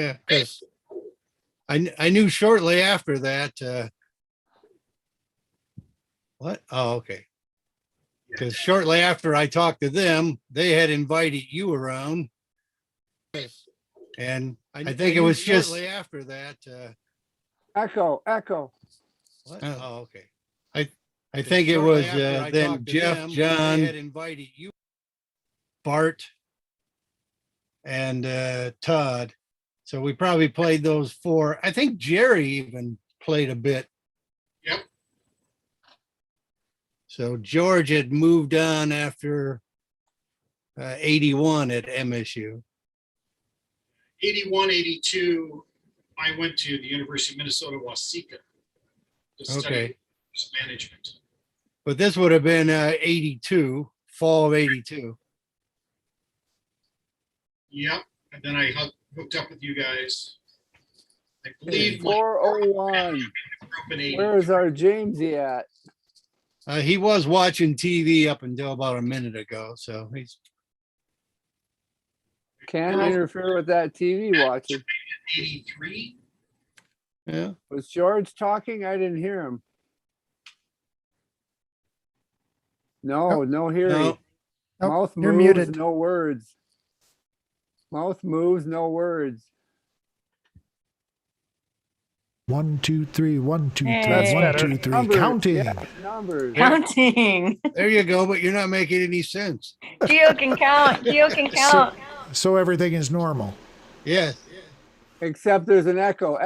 Yeah, because I knew shortly after that. What? Oh, okay. Because shortly after I talked to them, they had invited you around, and I think it was just shortly after that. Echo. What? Oh, okay. I think it was then Jeff, John, had invited you, Bart, and Todd. So we probably played those four. I think Jerry even played a bit. Yep. So George had moved on after 81 at MSU. 81, 82, I went to the University of Minnesota Waseca to study management. But this would have been 82, fall of 82. Yep. And then I hooked up with you guys. I believe 401. Where's our Jamesy at? He was watching TV up until about a minute ago, so he's can't interfere with that TV watching. 83. Yeah. Was George talking? I didn't hear him. No, no hearing. No. Mouth You're moves, muted. no words. Mouth moves, no words. 1, 2, 3, 1, 2, 3, That's 1, better. 2, 3. Numbers, Counting. yeah, numbers. Counting. There you go, but you're not making any sense. Geo can count. Geo can count. So everything is normal. Yes. Except there's an echo.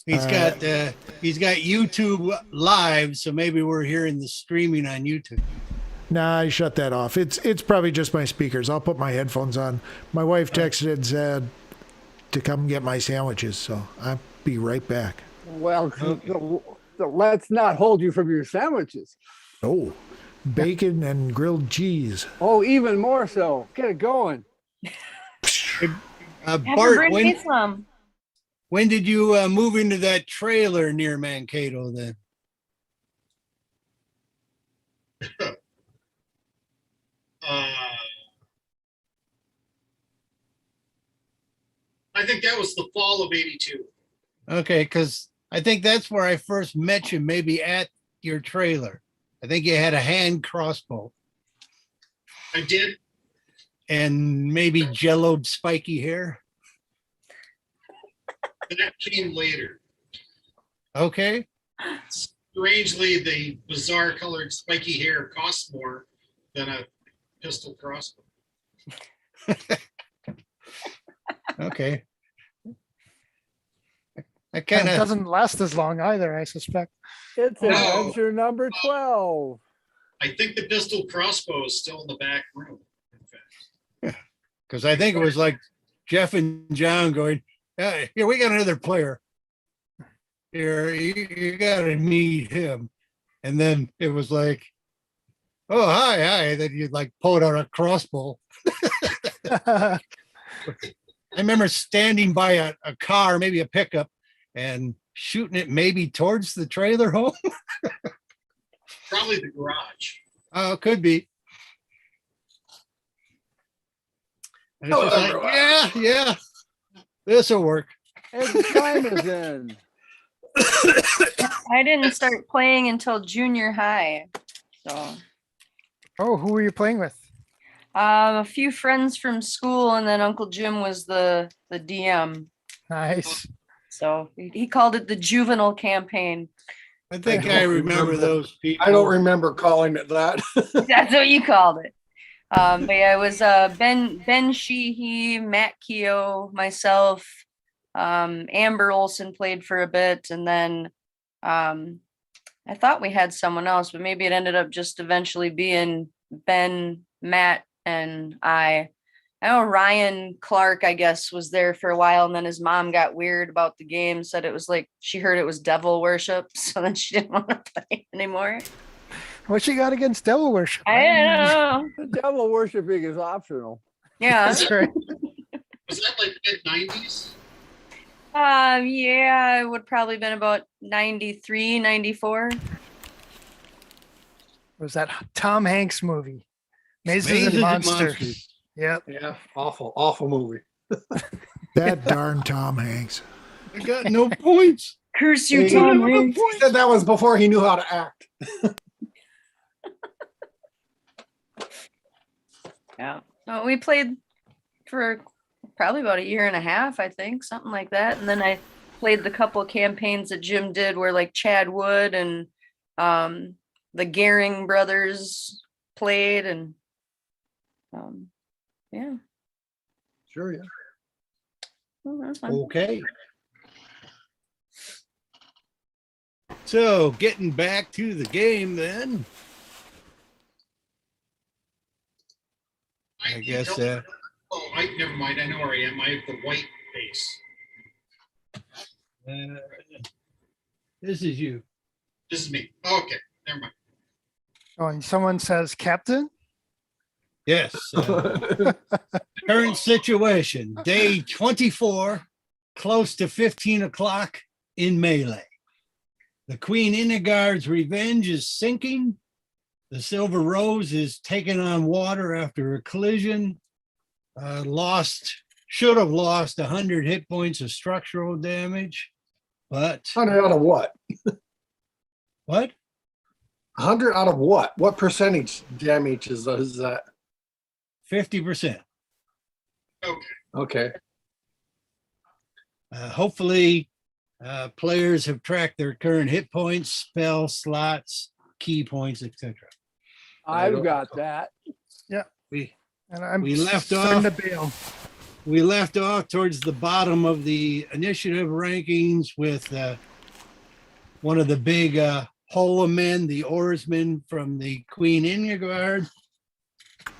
He's got YouTube live, so maybe we're hearing the streaming on YouTube. Nah, I shut that off. It's probably just my speakers. I'll put my headphones on. My wife texted and said to come get my sandwiches, so I'll be right back. Well, let's not hold you from your sandwiches. Oh, bacon and grilled cheese. Oh, even more so. Get it going. Bart, Bring me some. when did you move into that trailer near Mankato then? I think that was the fall of 82. Okay, because I think that's where I first met you, maybe at your trailer. I think you had a hand crossbow. I did. And maybe jelloed spiky hair. That came later. Okay. Strangely, the bizarre colored spiky hair costs more than a pistol crossbow. Okay. I It kind of doesn't last as long either, I suspect. It's No. adventure number 12. I think the pistol crossbow is still in the back room. In fact. because I think it was like Jeff and John going, "Yeah, here we got another player. Here, you got to meet him." And then it was like, "Oh, hi." Then you'd like pull out a crossbow. I remember standing by a car, maybe a pickup, and shooting it maybe towards the trailer home. Probably the garage. Oh, could be. And it's just like, yeah, this will work. And time is in. I didn't start playing until junior high. So Oh, who were you playing with? a few friends from school, and then Uncle Jim was the DM. Nice. So he called it the juvenile campaign. I think I remember those people. I don't remember calling it that. That's what you called it. But yeah, it was Ben Sheehy, Matt Keogh, myself, Amber Olson played for a bit, and then I thought we had someone else, but maybe it ended up just eventually being Ben, Matt, and I know Ryan Clark, I guess, was there for a while, and then his mom got weird about the game, said it was like she heard it was devil worship, so then she didn't want to play anymore. What you got against devil worship? I don't know. The devil worshiping is optional. Yeah. That's right. Was that like mid-90s? Yeah, it would probably been about 93, 94. Was that Tom Hanks movie? Mazes Mazes and and Monsters. Monsters. Yep. Yeah, awful movie. That darn Tom Hanks. I got no points. Curse you, Hey, Tom no Hanks. He said that was before he knew how to act. Yeah. No, we played for probably about a year and a half, I think, something like that. And then I played the couple of campaigns that Jim did where like Chad Wood and the Gehring brothers played and yeah. Sure, yeah. Well, that's fun. Okay. So getting back to the game then. I guess Oh, never mind. I know where I am. I have the white base. This is you. This is me. Okay, never mind. Oh, and someone says captain. Yes. Current situation, day 24, close to 15 o'clock in melee. The Queen Inigard's revenge is sinking. The Silver Rose is taking on water after a collision. Should have lost 100 hit points of structural damage, but 100 out of what? what? 100 out of what? What percentage damage is that? 50%. Okay. Hopefully, players have tracked their current hit points, spell slots, key points, etc. I've got that. And I'm We left starting off- to bail. We left off towards the bottom of the initiative rankings with one of the big Holomen, the oarsman from the Queen Inigard,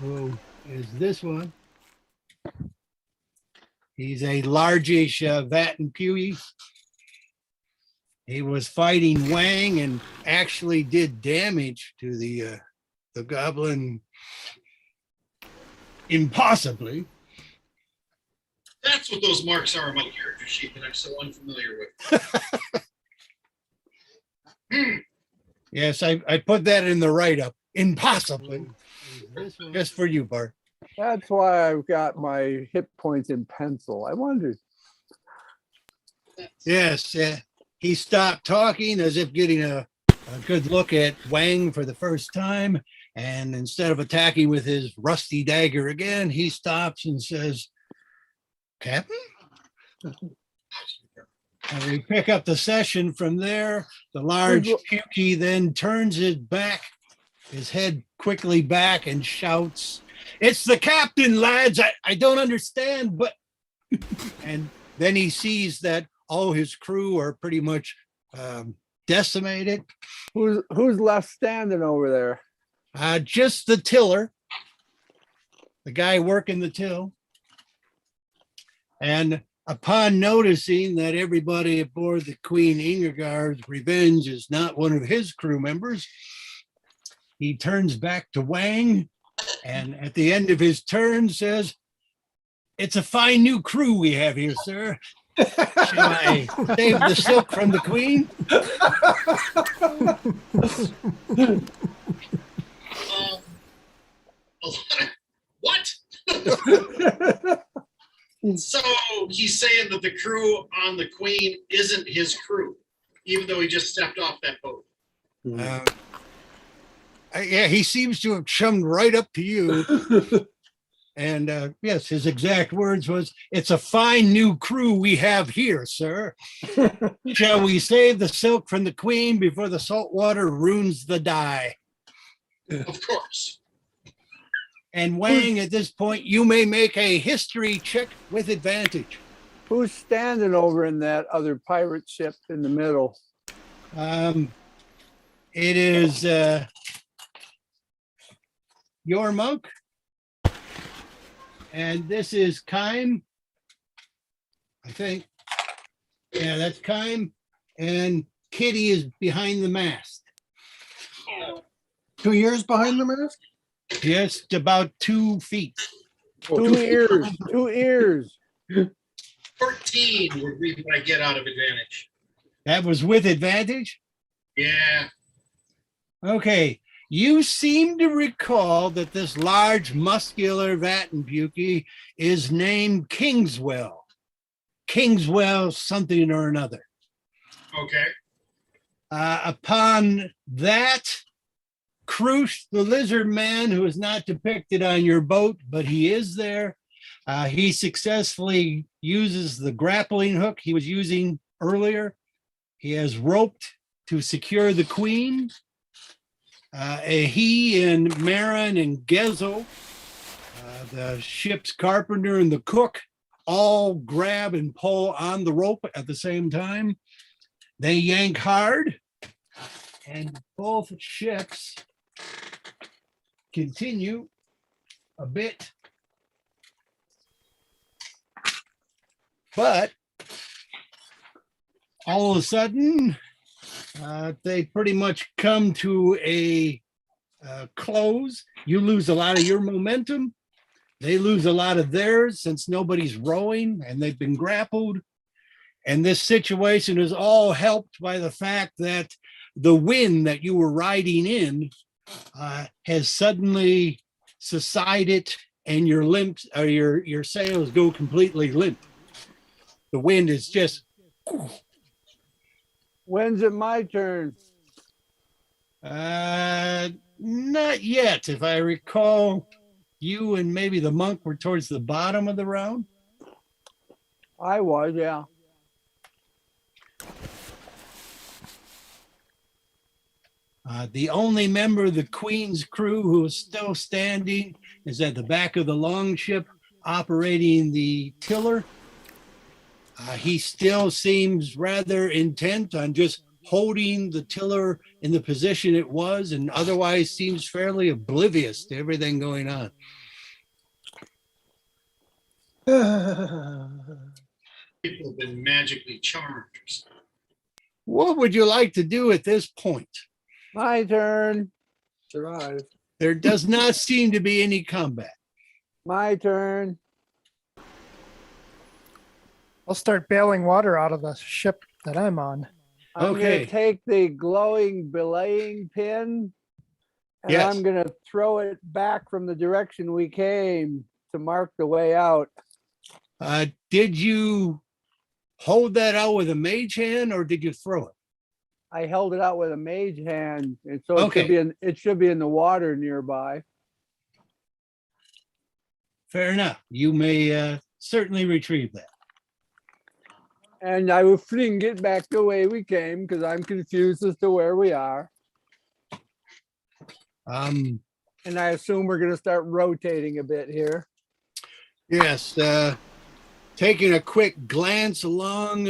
who is this one. He's a largish Vatten Pewee. He was fighting Wang and actually did damage to the goblin impossibly. That's what those marks are on my character sheet that I'm so unfamiliar with. Yes, I put that in the write-up. Impossibly. Just for you, Bart. That's why I've got my hit points in pencil. I wondered. Yes, he stopped talking as if getting a good look at Wang for the first time. And instead of attacking with his rusty dagger again, he stops and says, Captain? And we pick up the session from there. The large Pukey then turns his head quickly back and shouts, "It's the captain, lads. I don't understand, but..." And then he sees that all his crew are pretty much decimated. Who's left standing over there? Just the tiller, the guy working the till. And upon noticing that everybody aboard the Queen Ingigard's Revenge is not one of his crew members, he turns back to Wang and at the end of his turn says, "It's a fine new crew we have here, sir. Shall I save the silk from the Queen?" What? So he's saying that the crew on the Queen isn't his crew, even though he just stepped off that boat. Yeah, he seems to have chummed right up to you. And yes, his exact words was, "It's a fine new crew we have here, sir. Shall we save the silk from the Queen before the salt water ruins the dye?" Of course. And Wang, at this point, you may make a history check with advantage. Who's standing over in that other pirate ship in the middle? It is your monk. And this is Kime, I think. Yeah, that's Kime. And Kitty is behind the mast. 2 years behind the mask? Just about 2 feet. 2 ears. 2 ears. 14 would be what I get out of advantage. That was with advantage? Yeah. Okay. You seem to recall that this large, muscular Vattenbuki is named Kingswell. Kingswell something or another. Okay. Upon that, Crush, the lizard man, who is not depicted on your boat, but he is there. He successfully uses the grappling hook he was using earlier. He has roped to secure the queen. He and Marin and Gezo, the ship's carpenter and the cook, all grab and pull on the rope at the same time. They yank hard, and both ships continue a bit. But all of a sudden, they pretty much come to a close. You lose a lot of your momentum. They lose a lot of theirs since nobody's rowing and they've been grappled. And this situation is all helped by the fact that the wind that you were riding in has suddenly subsided, and your limbs or your sails go completely limp. The wind is just. When's it my turn? Not yet. If I recall, you and maybe the monk were towards the bottom of the round. I was, yeah. The only member of the Queen's crew who is still standing is at the back of the longship operating the tiller. He still seems rather intent on just holding the tiller in the position it was, and otherwise seems fairly oblivious to everything going on. People have been magically charmed. What would you like to do at this point? My turn. Survive. There does not seem to be any combat. My turn. I'll start bailing water out of the ship that I'm on. I'm Okay. gonna take the glowing belaying pin and Yes. I'm gonna throw it back from the direction we came to mark the way out. Did you hold that out with a mage hand, or did you throw it? I held it out with a mage hand, and so Okay. it should be in the water nearby. Fair enough. You may certainly retrieve that. And I will fling it back the way we came because I'm confused as to where we are. Um, And I assume we're gonna start rotating a bit here. yes. Taking a quick glance along,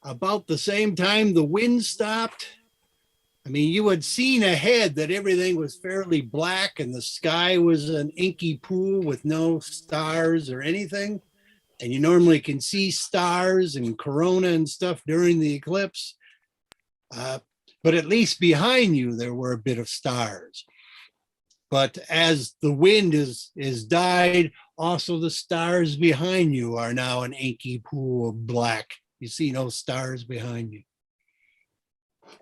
about the same time the wind stopped. I mean, you had seen ahead that everything was fairly black and the sky was an inky pool with no stars or anything. And you normally can see stars and corona and stuff during the eclipse. But at least behind you, there were a bit of stars. But as the wind is died, also the stars behind you are now an inky pool of black. You see no stars behind you.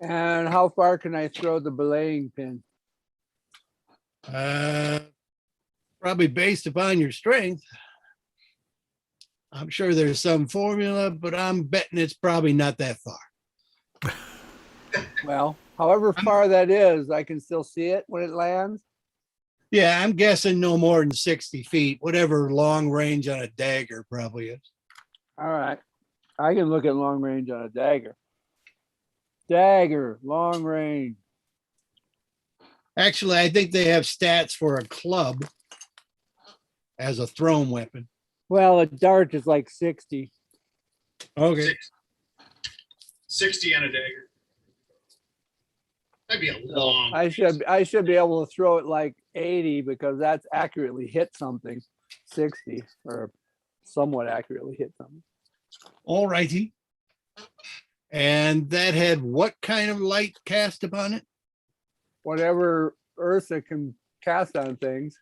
And how far can I throw the belaying pin? Probably based upon your strength. I'm sure there's some formula, but I'm betting it's probably not that far. Well, however far that is, I can still see it when it lands. Yeah, I'm guessing no more than 60 feet, whatever long range on a dagger probably is. All right. I can look at long range on a dagger. Dagger, long range. Actually, I think they have stats for a club as a thrown weapon. Well, a dart is like 60. Okay. 60 on a dagger. That'd be a So long. I should be able to throw it like 80 because that's accurately hit something. 60 or somewhat accurately hit something. All righty. And that had what kind of light cast upon it? Whatever Ursa can cast on things.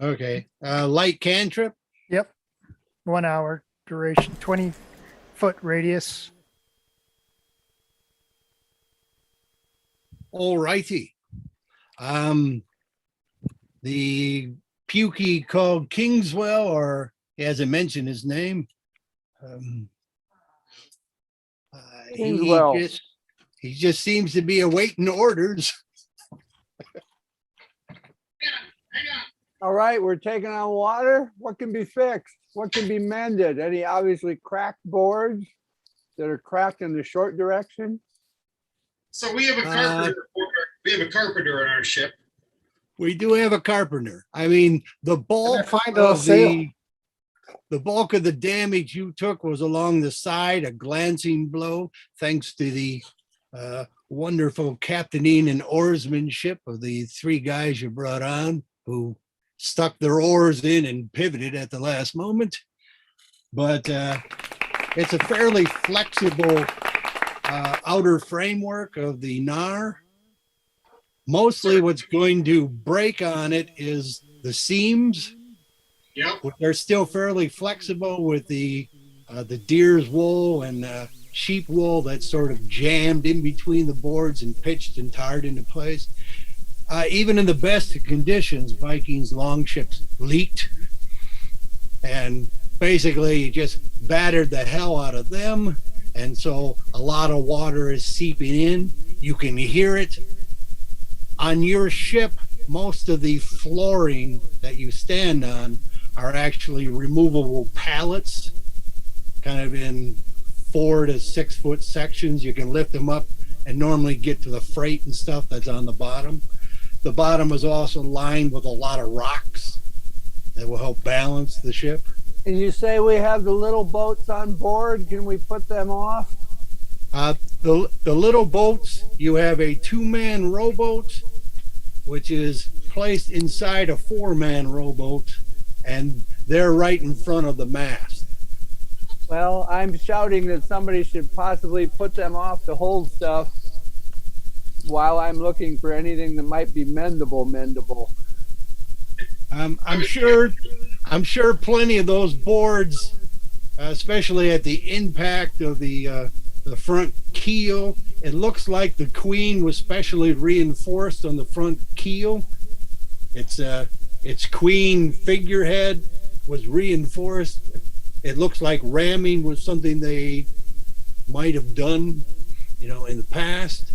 Okay. Light cantrip? Yep. 1 hour duration, 20-foot radius. All righty. The pukey called Kingswell or He hasn't mentioned his name. Seems well. He just seems to be awaiting orders. All right, we're taking on water. What can be fixed? What can be mended? Any obviously cracked boards that are cracked in the short direction? So we have a carpenter. We have a carpenter on our ship. We do have a carpenter. I mean, the bulk find a of sail? the bulk of the damage you took was along the side, a glancing blow, thanks to the wonderful captaining and oarsmanship of the three guys you brought on who stuck their oars in and pivoted at the last moment. But it's a fairly flexible outer framework of the NAR. Mostly what's going to break on it is the seams. Yep. They're still fairly flexible with the deer's wool and sheep wool that's sort of jammed in between the boards and pitched and tarred into place. Even in the best of conditions, Vikings longships leaked and basically just battered the hell out of them. And so a lot of water is seeping in. You can hear it. On your ship, most of the flooring that you stand on are actually removable pallets, kind of in 4 to 6 foot sections. You can lift them up and normally get to the freight and stuff that's on the bottom. The bottom is also lined with a lot of rocks that will help balance the ship. And you say we have the little boats on board. Can we put them off? The little boats, you have a 2-man rowboat, which is placed inside a 4-man rowboat, and they're right in front of the mast. Well, I'm shouting that somebody should possibly put them off to hold stuff while I'm looking for anything that might be mendable. I'm sure plenty of those boards, especially at the impact of the front keel, it looks like the queen was specially reinforced on the front keel. Its queen figurehead was reinforced. It looks like ramming was something they might have done, in the past.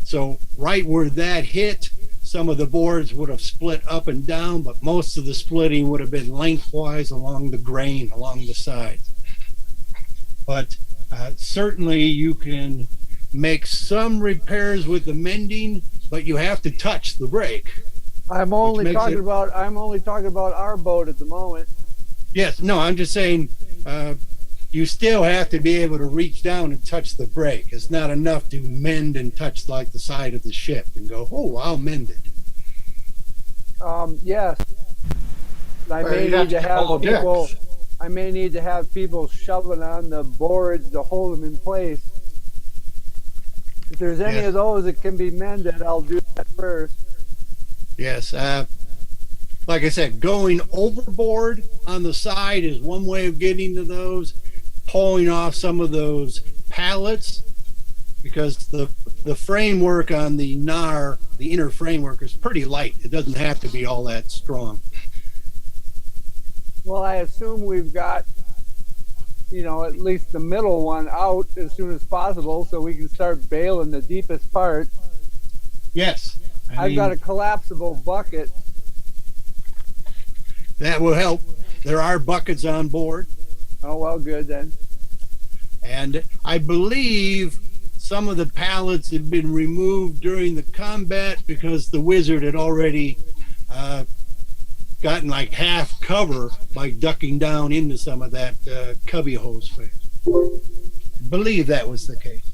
So right where that hit, some of the boards would have split up and down, but most of the splitting would have been lengthwise along the grain, along the sides. But certainly you can make some repairs with the mending, but you have to touch the brake. I'm only talking about our boat at the moment. Yes, no, I'm just saying you still have to be able to reach down and touch the brake. It's not enough to mend and touch like the side of the ship and go, oh, I'll mend it. Yes. I may need to have people shoving on the boards to hold them in place. If there's any of those that can be mended, I'll do that first. Yes. Like I said, going overboard on the side is one way of getting to those. Pulling off some of those pallets, because the framework on the NAR, the inner framework, is pretty light. It doesn't have to be all that strong. Well, I assume we've got, at least the middle one out as soon as possible so we can start bailing the deepest part. Yes. I've got a collapsible bucket. That will help. There are buckets on board. Oh, well, good then. And I believe some of the pallets had been removed during the combat because the wizard had already gotten like half cover by ducking down into some of that cubby hose space. I believe that was the case.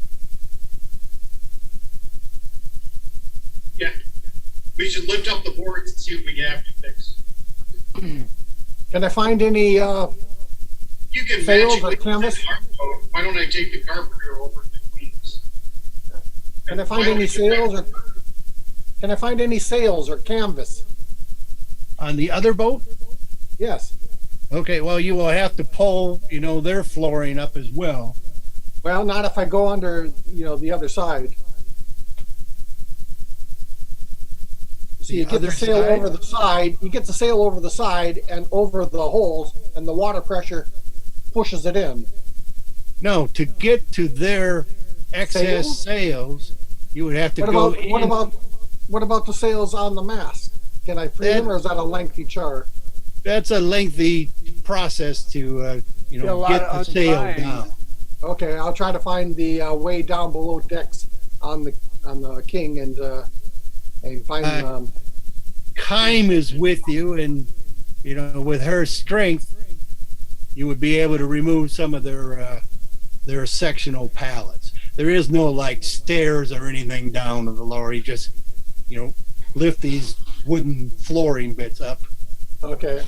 Yeah. We should lift up the boards and see if we can have to fix. Can I find any You can sails magically or canvas? Why don't I take the carpenter over to Queens? Can I find any sails or canvas? On the other boat? Yes. Okay, well, you will have to pull, their flooring up as well. Well, not if I go under, the other side. So you get the sail over the side, you get the sail over the side and over the holes, and the water pressure pushes it in. No, to get to their excess sails, you would have to go in. What about the sails on the mast? Can I free them, or is that a lengthy char? That's a lengthy process to get the sail down. Okay, I'll try to find the way down below decks on the King and find. Kime is with you, and with her strength, you would be able to remove some of their sectional pallets. There is no like stairs or anything down to the lower. You just lift these wooden flooring bits up. Okay.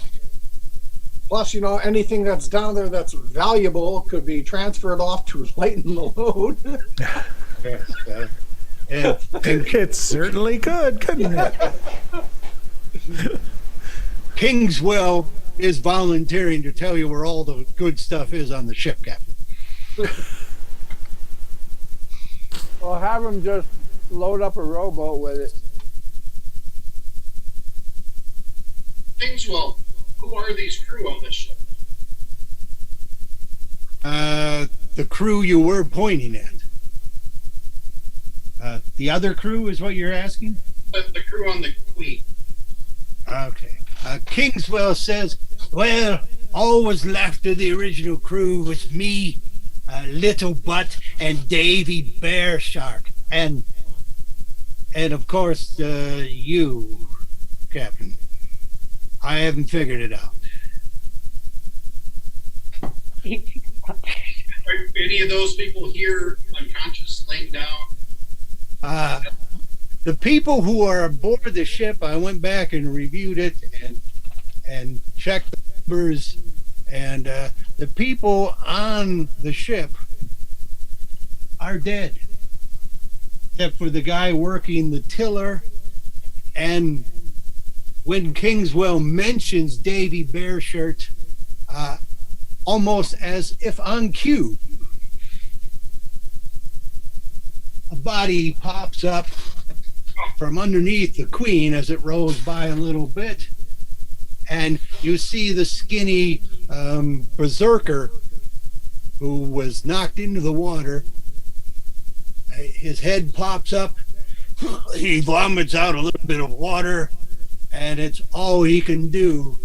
Plus, anything that's down there that's valuable could be transferred off to lighten the load. Yes, and It certainly could, couldn't it? Kingswell is volunteering to tell you where all the good stuff is on the ship, Captain. Well, have them just load up a rowboat with it. Kingswell, who are these crew on this ship? The crew you were pointing at. The other crew is what you're asking? The crew on the Queen. Okay. Kingswell says, well, all was left of the original crew was me, Little Butt, and Davy Bear Shark. And of course, you, Captain. I haven't figured it out. Are any of those people here unconscious, laying down? The people who are aboard the ship, I went back and reviewed it and checked the numbers, and the people on the ship are dead, except for the guy working the tiller. And when Kingswell mentions Davy Bearshirt, almost as if on cue, a body pops up from underneath the Queen as it rolls by a little bit, and you see the skinny berserker who was knocked into the water. His head pops up, he vomits out a little bit of water, and it's all he can do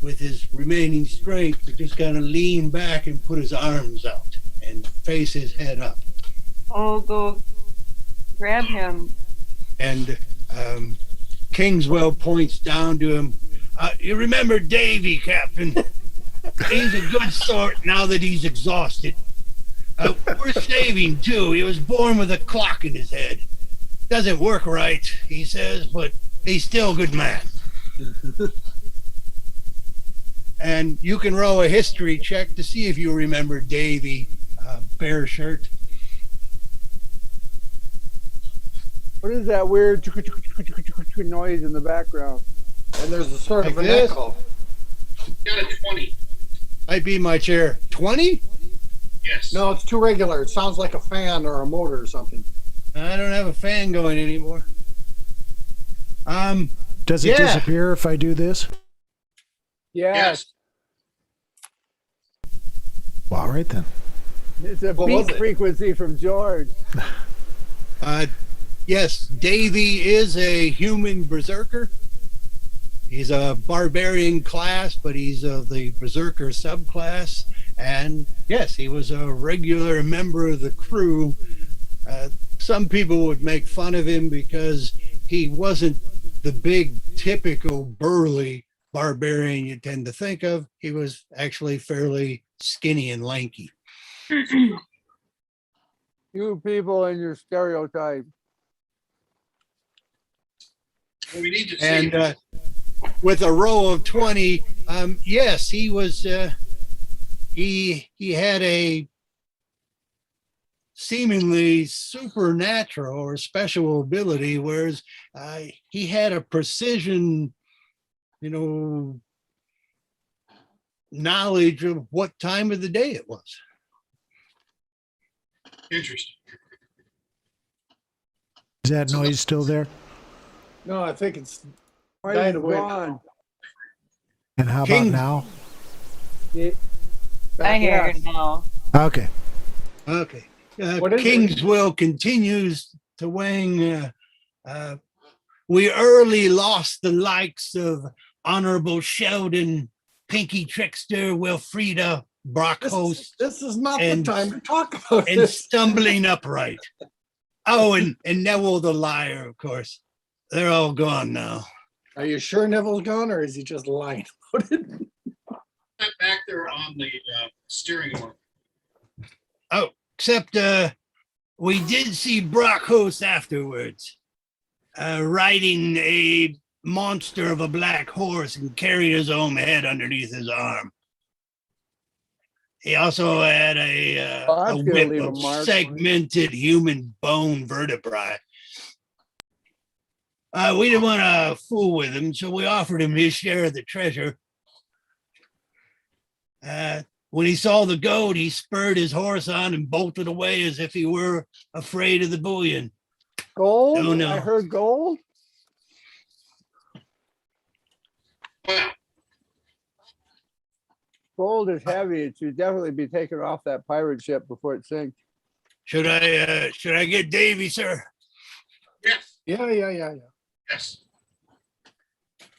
with his remaining strength to just kind of lean back and put his arms out and face his head up. Oh, go grab him. And Kingswell points down to him. You remember Davy, Captain? He's a good sort now that he's exhausted. We're saving, too. He was born with a clock in his head. Doesn't work right, he says, but he's still a good man. And you can roll a history check to see if you remember Davy Bearshirt. What is that weird noise in the background? And there's a sort of Like an this? echo. Got a 20. Might be my chair. 20? Yes. No, it's too regular. It sounds like a fan or a motor or something. I don't have a fan going anymore. Does it disappear if I do this? Yes. Well, all right then. It's a What was beat it? frequency from George. Yes, Davy is a human berserker. He's a barbarian class, but he's of the berserker subclass. And yes, he was a regular member of the crew. Some people would make fun of him because he wasn't the big, typical burly barbarian you tend to think of. He was actually fairly skinny and lanky. You people and your stereotype. Well, we need to see. And with a roll of 20, yes, he was. He had a seemingly supernatural or special ability, whereas he had a precision, knowledge of what time of the day it was. Interesting. Is that noise still there? No, I think it's Why died is it away. gone? And how King- about It- I hear yeah. it now. now? Okay. Okay. What is it? Kingsville continues to wing. We early lost the likes of Honorable Sheldon, Pinky Trickster, Wilfrida, Brockhost, This is not and- the time to talk about and this. Stumbling Upright. Oh, and Neville the Liar, of course. They're all gone now. Are you sure Neville's gone, or is he just lying about it? Back there on the steering wheel. Oh, except we did see Brockhost afterwards, riding a monster of a black horse and carrying his own head underneath his arm. He also had a that's gonna whip leave a of mark. segmented human bone vertebrae. We didn't want to fool with him, so we offered him his share of the treasure. When he saw the goat, he spurred his horse on and bolted away as if he were afraid of the bullion. Gold? Oh, no. I heard gold. Well, Gold is heavy. It should definitely be taken off that pirate ship before it sinks. Should I get Davy, sir? yes, Yeah. yes.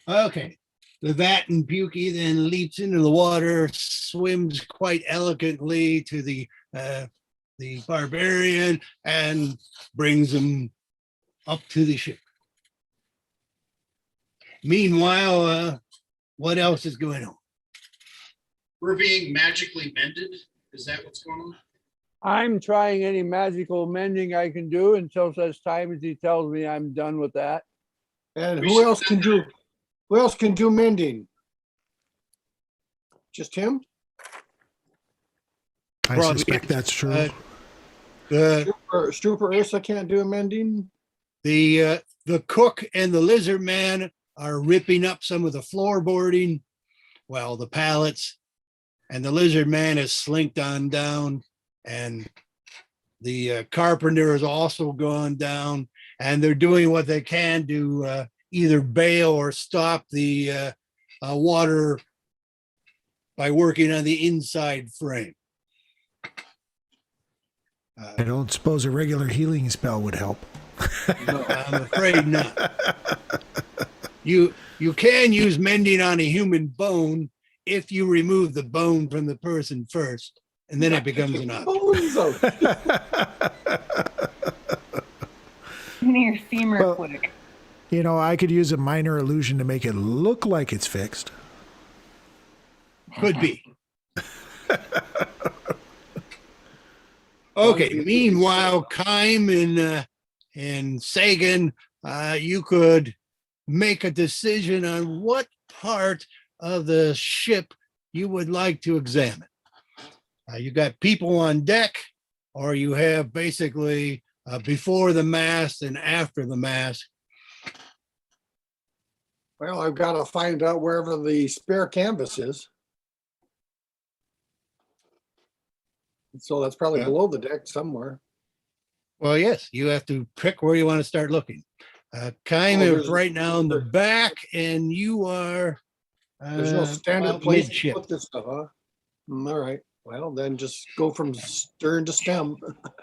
Okay. The Vat and Pukey then leaps into the water, swims quite elegantly to the barbarian, and brings him up to the ship. Meanwhile, what else is going on? We're being magically mended. Is that what's going on? I'm trying any magical mending I can do until such time as he tells me I'm done with that. And We who should- else can do? Who else can do mending? Just him? I Probably. suspect that's true. The Strooper Ursa can't do mending. the cook and the lizard man are ripping up some of the floorboarding, well, the pallets, and the lizard man is slinked on down, and the carpenter has also gone down, and they're doing what they can to either bail or stop the water by working on the inside frame. I don't suppose a regular healing spell would help. No, I'm afraid not. You can use mending on a human bone if you remove the bone from the person first, and then it becomes an option. Bones out. Give me your femur Well- quick. You know, I could use a minor illusion to make it look like it's fixed. Could be. Okay. Meanwhile, Kime and Sagan, you could make a decision on what part of the ship you would like to examine. You got people on deck, or you have basically before the mast and after the mast. Well, I've got to find out wherever the spare canvas is. So that's probably Yeah. below the deck somewhere. Well, yes, you have to pick where you want to start looking. Kime Oh, is there's- right now in the back, and you are. There's no standard about place to midship. put this stuff, huh? All right. Well, then just go from stern to stem.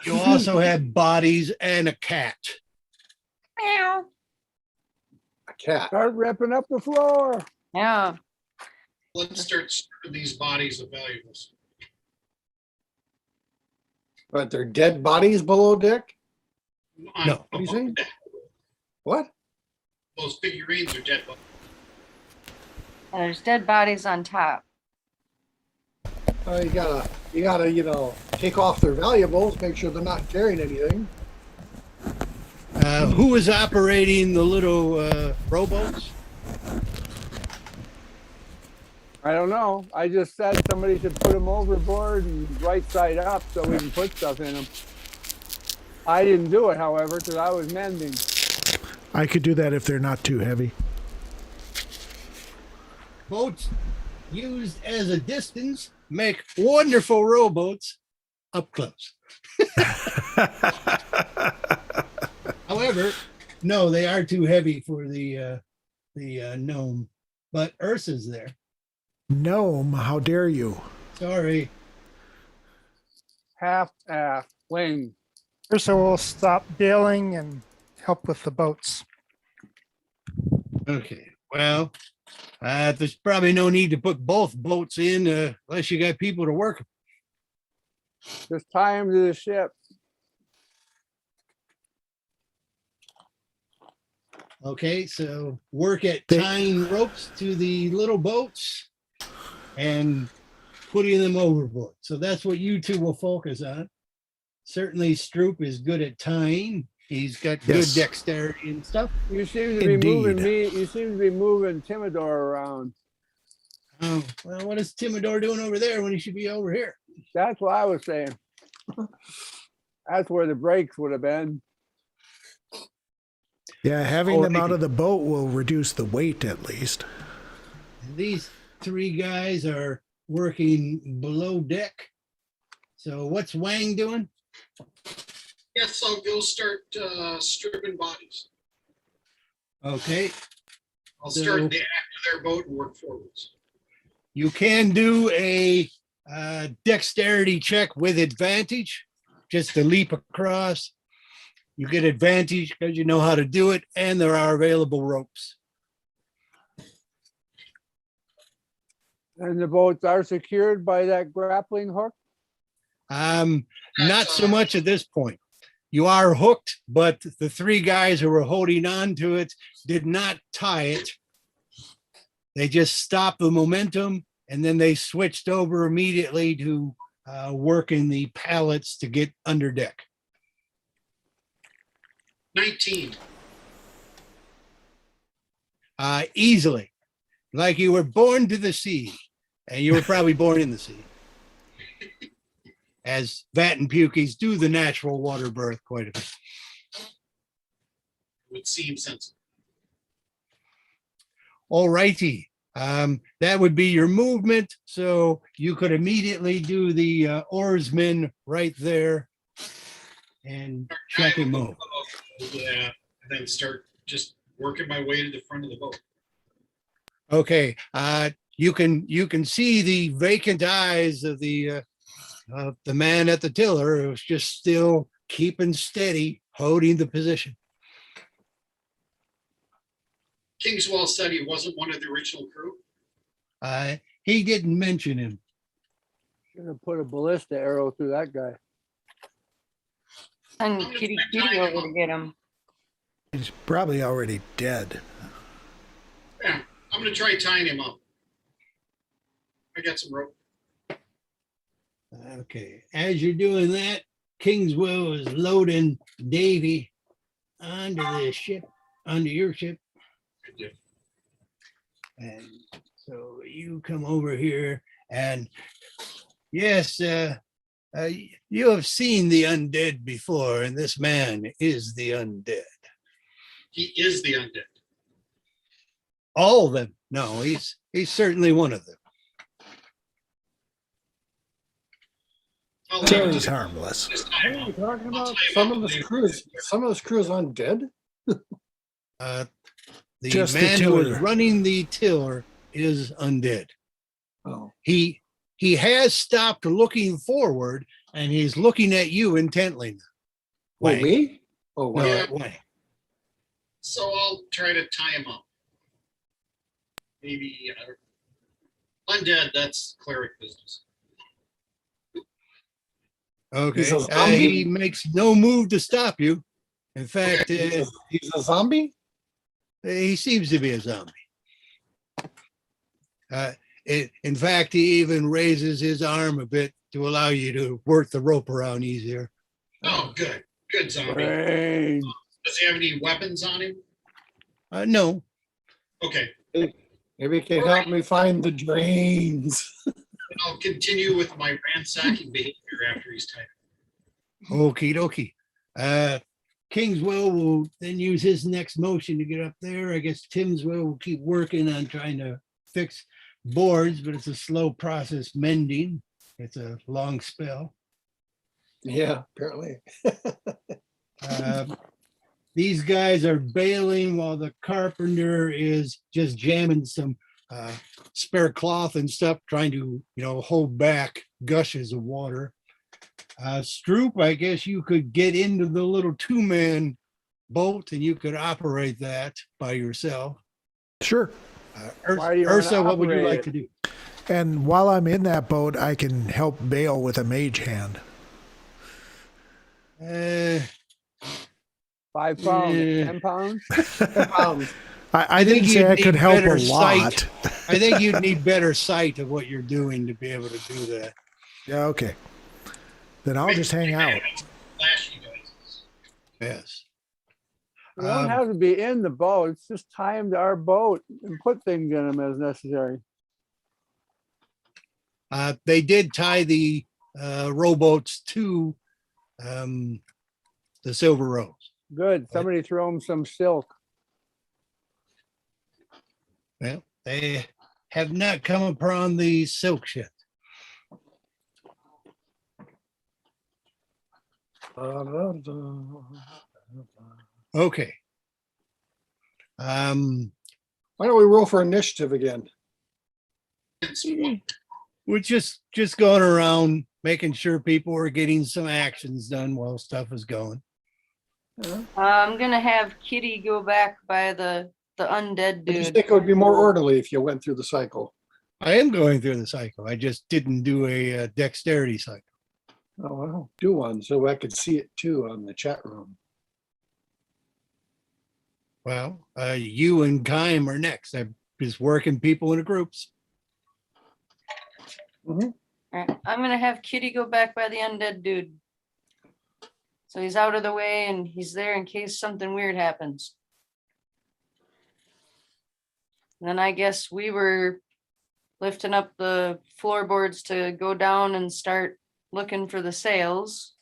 You also have bodies and a cat. Meow. A cat. Start ripping up the floor. Yeah. Let's start stripping these bodies of valuables. But they're dead bodies below deck? On- No. What are you saying? What? Those figurines are dead. And there's dead bodies on top. You gotta, take off their valuables, make sure they're not carrying anything. Who is operating the little rowboats? I don't know. I just said somebody should put them overboard and right side up so we can put stuff in them. I didn't do it, however, because I was mending. I could do that if they're not too heavy. Boats used as a distance make wonderful rowboats up close. However, No, they are too heavy for the gnome, but Ursa's there. Gnome, how dare you? Sorry. Half-ass wing. Ursa will stop bailing and help with the boats. Okay, well, there's probably no need to put both boats in unless you got people to work 'em. Just tie him to the ship. Okay, so work at They- tying ropes to the little boats and putting them overboard. So that's what you two will focus on. Certainly Stroop is good at tying. He's got good Yes. dexterity and stuff. You seem to be moving Indeed. me. You seem to be moving Timidor around. Oh, well, what is Timidor doing over there when he should be over here? That's what I was saying. That's where the brakes would have been. Yeah, having them out Alrighty. of the boat will reduce the weight at least. These three guys are working below deck. So what's Wang doing? Yes, I'll go start stripping bodies. Okay, I'll So- start the act of their boat and work forwards. you can do a dexterity check with advantage, just to leap across. You get advantage because you know how to do it, and there are available ropes. And the boats are secured by that grappling hook. Not so much at this point. You are hooked, but the three guys who were holding on to it did not tie it. They just stopped the momentum, and then they switched over immediately to working the pallets to get under deck. 19. Easily, like you were born to the sea, and you were probably born in the sea. As Vat and Pukies do the natural water birth quite a bit. Would seem sensible. All righty. That would be your movement. So you could immediately do the oarsman right there and check and move. Yeah, and then start just working my way to the front of the boat. Okay. You can see the vacant eyes of the man at the tiller who's just still keeping steady, holding the position. Kingswell said he wasn't one of the original crew. He didn't mention him. Should have put a ballista arrow through that guy. And Kitty over to get him. He's probably already dead. Yeah, I'm gonna try tying him up. I got some rope. Okay, as you're doing that, Kingswell is loading Davy onto the ship, onto your ship. Good deal. And so you come over here and yes, you have seen the undead before, and this man is the undead. He is the undead. All of them. No, he's certainly one of them. I'll So leave it he's to- harmless. just What tie are him you up. talking I'll about? tie him Some up of this later. crew is undead. The Just the man who is tiller. running the tiller is undead. Oh, He has stopped looking forward and he's looking at you intently now. Wang. me? Oh, No, wow. Yeah. Wang. So I'll try to tie him up. Maybe undead, that's cleric business. Okay. He's a zombie? He makes no move to stop you. In fact, He's a zombie? he seems to be a zombie. In fact, he even raises his arm a bit to allow you to work the rope around easier. Oh, good. Good zombie. Brain. Does he have any weapons on him? No, Okay. Maybe he can help me find the drains. Then I'll continue with my ransacking behavior after he's tied. okie dokie. Kingswell will then use his next motion to get up there. I guess Timswell will keep working on trying to fix boards, but it's a slow process mending. It's a long spell. Yeah, apparently. these guys are bailing while the carpenter is just jamming some spare cloth and stuff, trying to, hold back gushes of water. Stroop, I guess you could get into the little 2-man boat and you could operate that by yourself. Sure. Why do you wanna Ursa, what would you operate like it? to do? And while I'm in that boat, I can help bail with a mage hand. 5 pounds, Yeah. 10 pounds? I didn't think say you'd I could need help a better lot. sight. I think you'd need better sight of what you're doing to be able to do that. Yeah, okay. Then I'll just hang out. Flashy devices. Yes. You don't have to be in the boat. It's just tie them to our boat and put things in them as necessary. They did tie the rowboats to the Silver Rose. Good. Somebody throw them some silk. Well, they have not come upon the silk yet. Okay. Why don't we roll for initiative again? We're just going around making sure people are getting some actions done while stuff is going. I'm gonna have Kitty go back by the undead I just dude. think it would be more orderly if you went through the cycle. I am going through the cycle. I just didn't do a dexterity cycle. Oh, well, do one so I could see it too on the chat room. Well, you and Kaim are next. I'm just working people into groups. Mm-hmm. Alright, I'm gonna have Kitty go back by the undead dude. So he's out of the way and he's there in case something weird happens. And then I guess we were lifting up the floorboards to go down and start looking for the sails.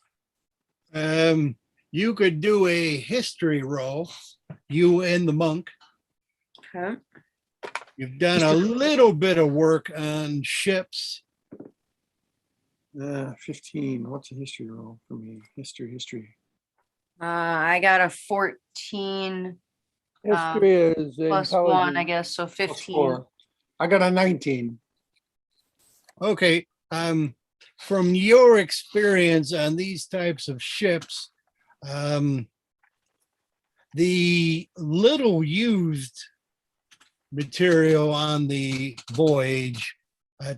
You could do a history roll, you and the monk. Okay. You've done a little bit of work on ships. 15. What's a history roll for me? History. I got a 14 History is plus 1, I intelligence. guess, so Plus 15. 4. I got a 19. Okay. From your experience on these types of ships, the little used material on the voyage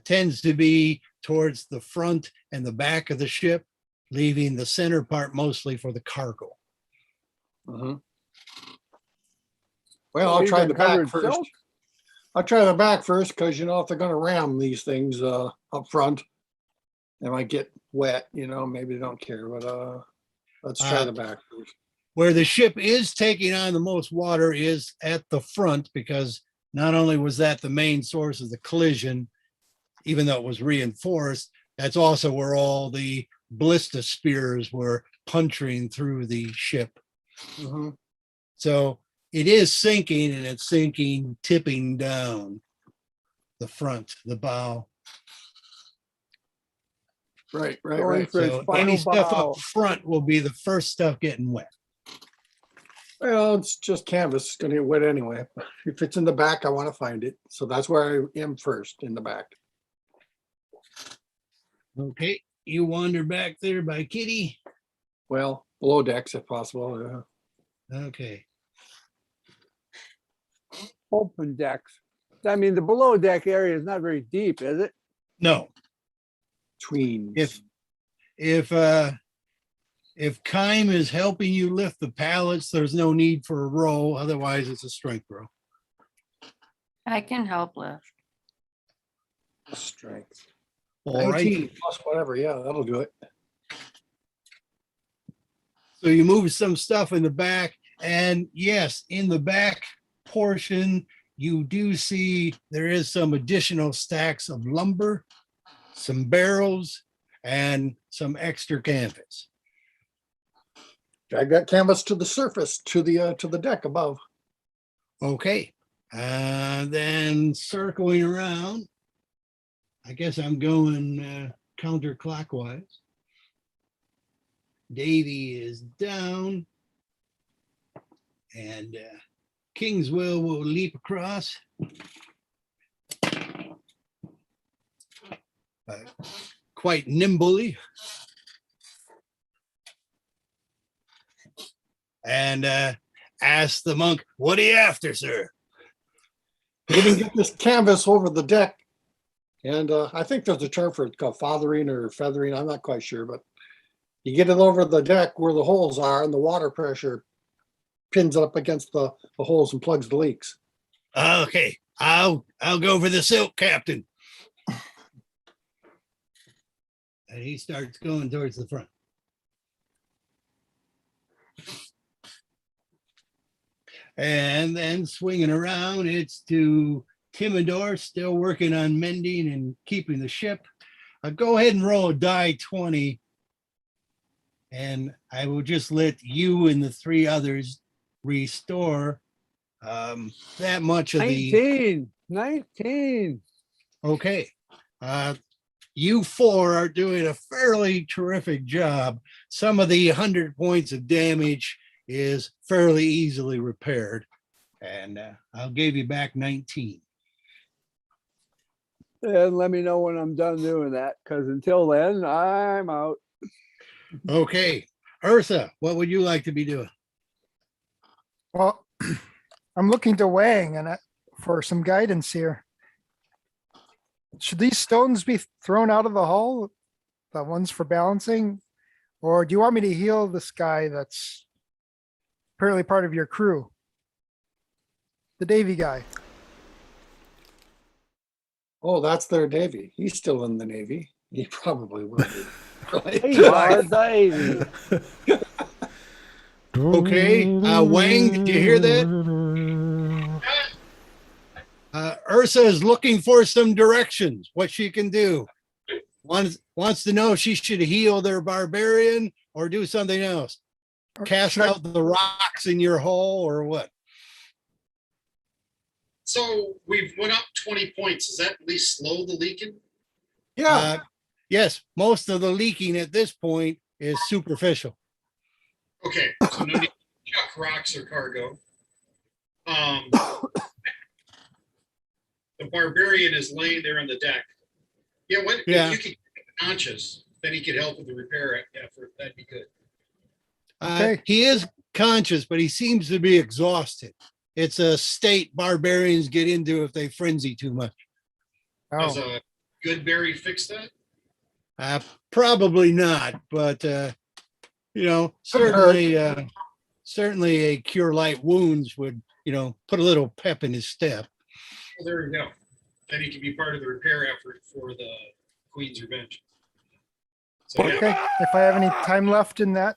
tends to be towards the front and the back of the ship, leaving the center part mostly for the cargo. Well, So I'll these try are the back covered first. silk? I'll try the back first because if they're going to ram these things up front, they might get wet. Maybe they don't care, but let's try the back first. Where the ship is taking on the most water is at the front, because not only was that the main source of the collision, even though it was reinforced, that's also where all the ballista spears were puncturing through the ship. So it is sinking, and it's sinking, tipping down the front, the bow. Right. Going for its So final any stuff bow. up front will be the first stuff getting wet. Well, it's just canvas. It's going to get wet anyway. If it's in the back, I want to find it. So that's where I am first, in the back. Okay, you wander back there by Kitty. Well, below decks if possible. Okay. Open decks. I mean, the below deck area is not very deep, is it? No, Between. if Kaim is helping you lift the pallets, there's no need for a roll. Otherwise, it's a strength roll. I can help lift. Strength. All 19 right. plus whatever. Yeah, that'll do it. So you move some stuff in the back, and yes, in the back portion, you do see there is some additional stacks of lumber, some barrels, and some extra canvas. Drag that canvas to the surface, to the deck above. Okay. Then circling around, I guess I'm going counterclockwise. Davy is down. and Kingswell will leap across. Quite nimbly. And ask the monk, "What are you after, sir?" You can get this canvas over the deck. And I think there's a term for it called fathering or feathering. I'm not quite sure, but you get it over the deck where the holes are and the water pressure pins it up against the holes and plugs the leaks. Okay, I'll go for the silk, Captain. And he starts going towards the front. And then swinging around, it's to Timidor, still working on mending and keeping the ship. Go ahead and roll a die 20. And I will just let you and the three others restore that much of the 19. Okay. You four are doing a fairly terrific job. Some of the 100 points of damage is fairly easily repaired. And I'll give you back 19. And let me know when I'm done doing that, because until then, I'm out. Okay. Ursa, what would you like to be doing? Well, I'm looking to Wang and for some guidance here. Should these stones be thrown out of the hull? The ones for balancing? Or do you want me to heal this guy that's apparently part of your crew? The Davy guy. Oh, that's their Davy. He's still in the Navy. He probably will be. Hey, Bart, Davey. Okay. Wang, did you hear that? Ursa is looking for some directions, what she can do. Wants to know if she should heal their barbarian or do something else. Cast out the rocks in your hull or what? So we've went up 20 points. Does that at least slow the leaking? Yeah. Yes, most of the leaking at this point is superficial. Okay, so no need to chuck rocks or cargo. The barbarian is laying there on the deck. Yeah, Yeah. if you could keep him conscious, then he could help with the repair effort. That'd be good. Okay. He is conscious, but he seems to be exhausted. It's a state barbarians get into if they frenzy too much. Does Oh, a good berry fix that? Probably not, but certainly a cure light wounds would, put a little pep in his step. Well, there you go. Then he can be part of the repair effort for the Queen's Revenge. So, yeah. okay. If I have any time left in that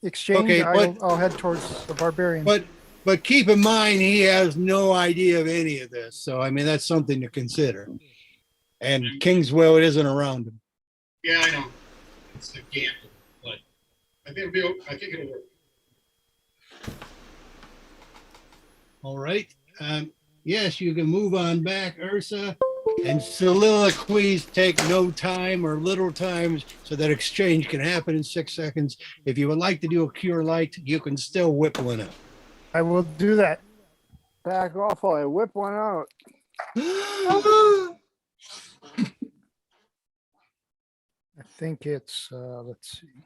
exchange, Okay, I'll head towards the barbarian. But keep in mind, he has no idea of any of this. So, I mean, that's something to consider. And Kingswell isn't around him. Yeah, I know. It's a gamble, but I think it'll work. All right. Yes, you can move on back, Ursa. And soliloquies take no time or little time, so that exchange can happen in 6 seconds. If you would like to do a cure light, you can still whip one up. I will do that. Back off while I whip one out. I think it's, let's see.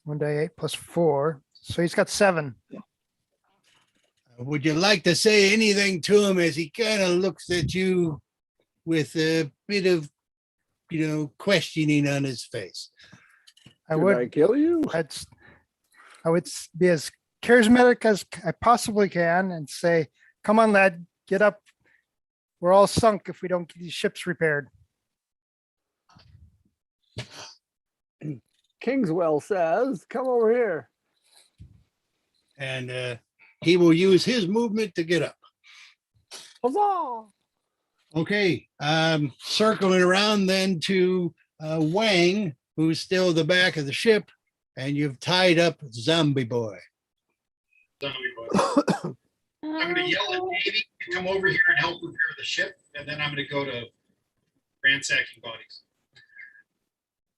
1d8 plus 4. So he's got 7. Would you like to say anything to him as he kind of looks at you with a bit of, questioning on his face? I Did would. I kill you? I would be as charismatic as I possibly can and say, come on, lad, get up. We're all sunk if we don't get these ships repaired. Kingswell says, come over here. And he will use his movement to get up. Huzzah! Okay, circling around then to Wang, who's still at the back of the ship, and you've tied up Zombie Boy. Zombie boy. I'm going to yell at Davey to come over here and help repair the ship, and then I'm going to go to ransacking bodies.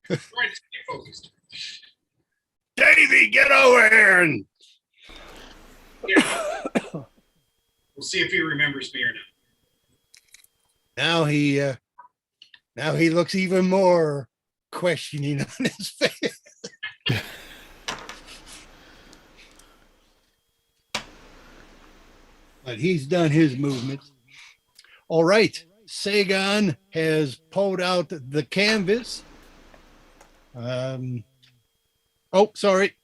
Try to stay focused. Davey, get over here and We'll see if he remembers me or not. Now he looks even more questioning on his face. But he's done his movements. All right. Sagan has pulled out the canvas. Oh, sorry.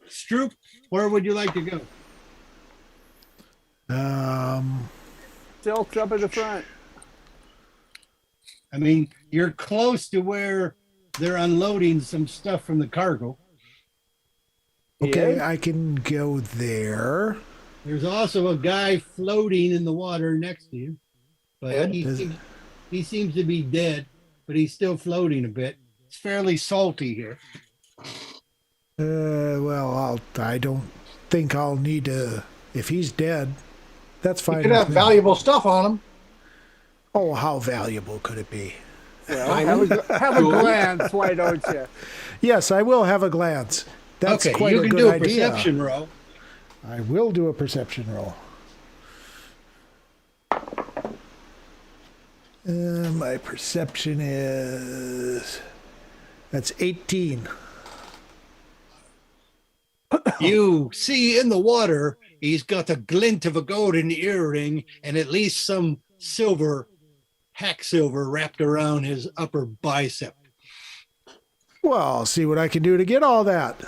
Stroop, where would you like to go? Silk's up at the front. I mean, you're close to where they're unloading some stuff from the cargo. Okay, Yes. I can go there. There's also a guy floating in the water next to you, but Ed? he seems to be dead, but he's still floating a bit. It's fairly salty here. Well, I don't think I'll need to. If he's dead, that's You fine. could with have me. valuable stuff on him. Oh, how valuable could it be? Well, have a glance, why don't you? Yes, I will have a glance. That's okay, quite you a can good do a idea. perception roll. I will do a perception roll. My perception is that's 18. You see in the water, he's got the glint of a golden earring and at least some silver, hack silver wrapped around his upper bicep. Well, I'll see what I can do to get all that.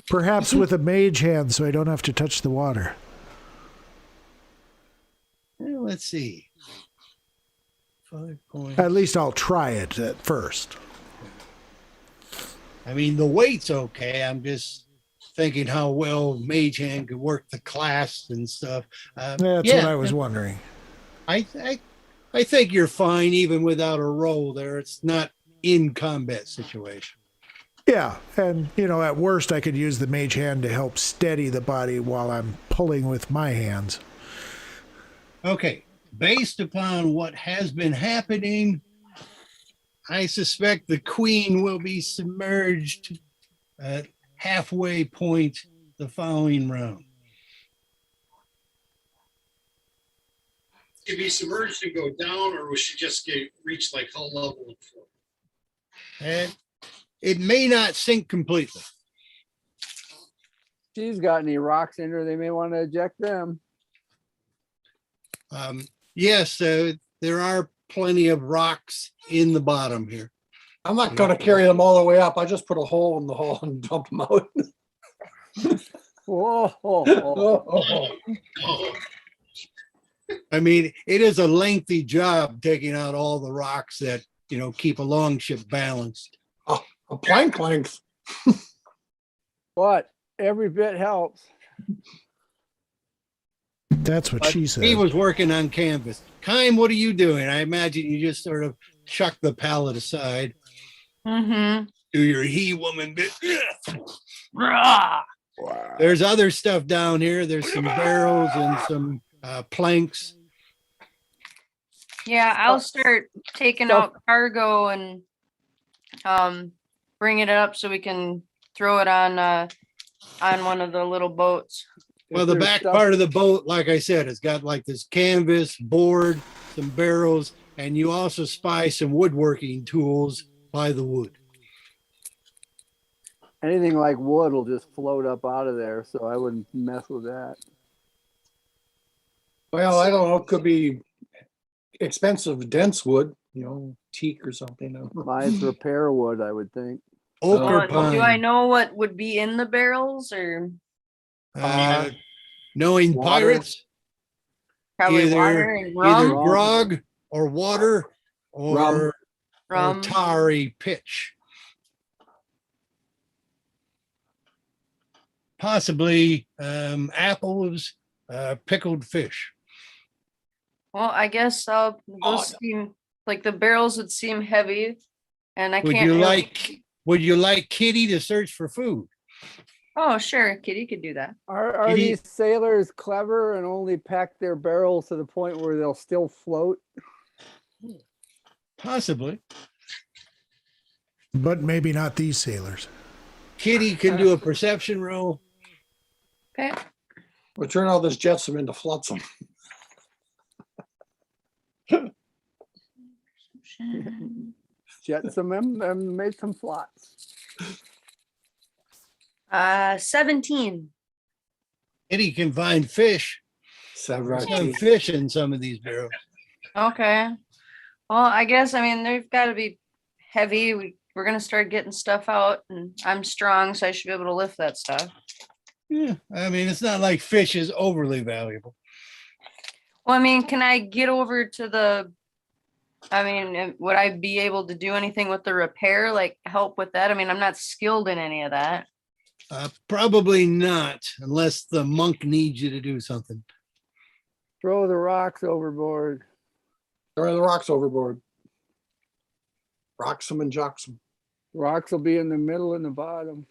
Perhaps with a mage hand so I don't have to touch the water. Well, let's see. 5 points. At least I'll try it at first. I mean, the weight's okay. I'm just thinking how well Mage Hand could work the class and stuff. That's yeah, what I was wondering. I think you're fine even without a roll there. It's not in combat situation. Yeah, and at worst I could use the mage hand to help steady the body while I'm pulling with my hands. Okay, based upon what has been happening, I suspect the queen will be submerged at halfway point the following round. Could be submerged and go down, or will she just reach like hull level and float? And it may not sink completely. She's got any rocks in her, they may want to eject them. Yes, there are plenty of rocks in the bottom here. I'm not going to carry them all the way up. I just put a hole in the hole and dump them out. Whoa. Oh, I mean, it is a lengthy job taking out all the rocks that, keep a longship balanced. A plank length. But every bit helps. That's what But she said. he was working on canvas. Kime, what are you doing? I imagine you just sort of chuck the pallet aside. Mm-hmm. Do your he-woman bit. Rah! There's other stuff down here. There's some barrels and some planks. Yeah, I'll start taking Stuff. out cargo and bringing it up so we can throw it on one of the little boats. Well, the There's back stuff- part of the boat, like I said, it's got like this canvas, board, some barrels, and you also spy some woodworking tools by the wood. Anything like wood will just float up out of there, so I wouldn't mess with that. Well, I don't know. It could be expensive, dense wood, teak or something. Mine's repair wood, I would think. Ochre Do I pine. know what would be in the barrels, or Knowing Water. pirates, probably either- water and either rum? grog or water or Rum. tarry pitch. Possibly apples, pickled fish. Well, I guess those seem like the barrels would seem heavy, and I Would can't. you really- like Kitty to search for food? Oh, sure, Kitty could do that. Are You these sailors clever and only pack their barrels to the point where they'll still float? Possibly. But maybe not these sailors. Kitty can do a perception roll. Okay. We'll turn all this jetsam into flotsam. Jet some and made some flots. 17. Kitty can find fish. There's some 17. fish in some of these barrels. Okay. Well, I guess, I mean, they've got to be heavy. We're going to start getting stuff out, and I'm strong, so I should be able to lift that stuff. Yeah, I mean, it's not like fish is overly valuable. Well, I mean, can I get over to the, I mean, would I be able to do anything with the repair, like help with that? I mean, I'm not skilled in any of that. Probably not, unless the monk needs you to do something. Throw the rocks overboard. Throw the rocks overboard. Rocks them and jocks them. Rocks will be in the middle and the bottom.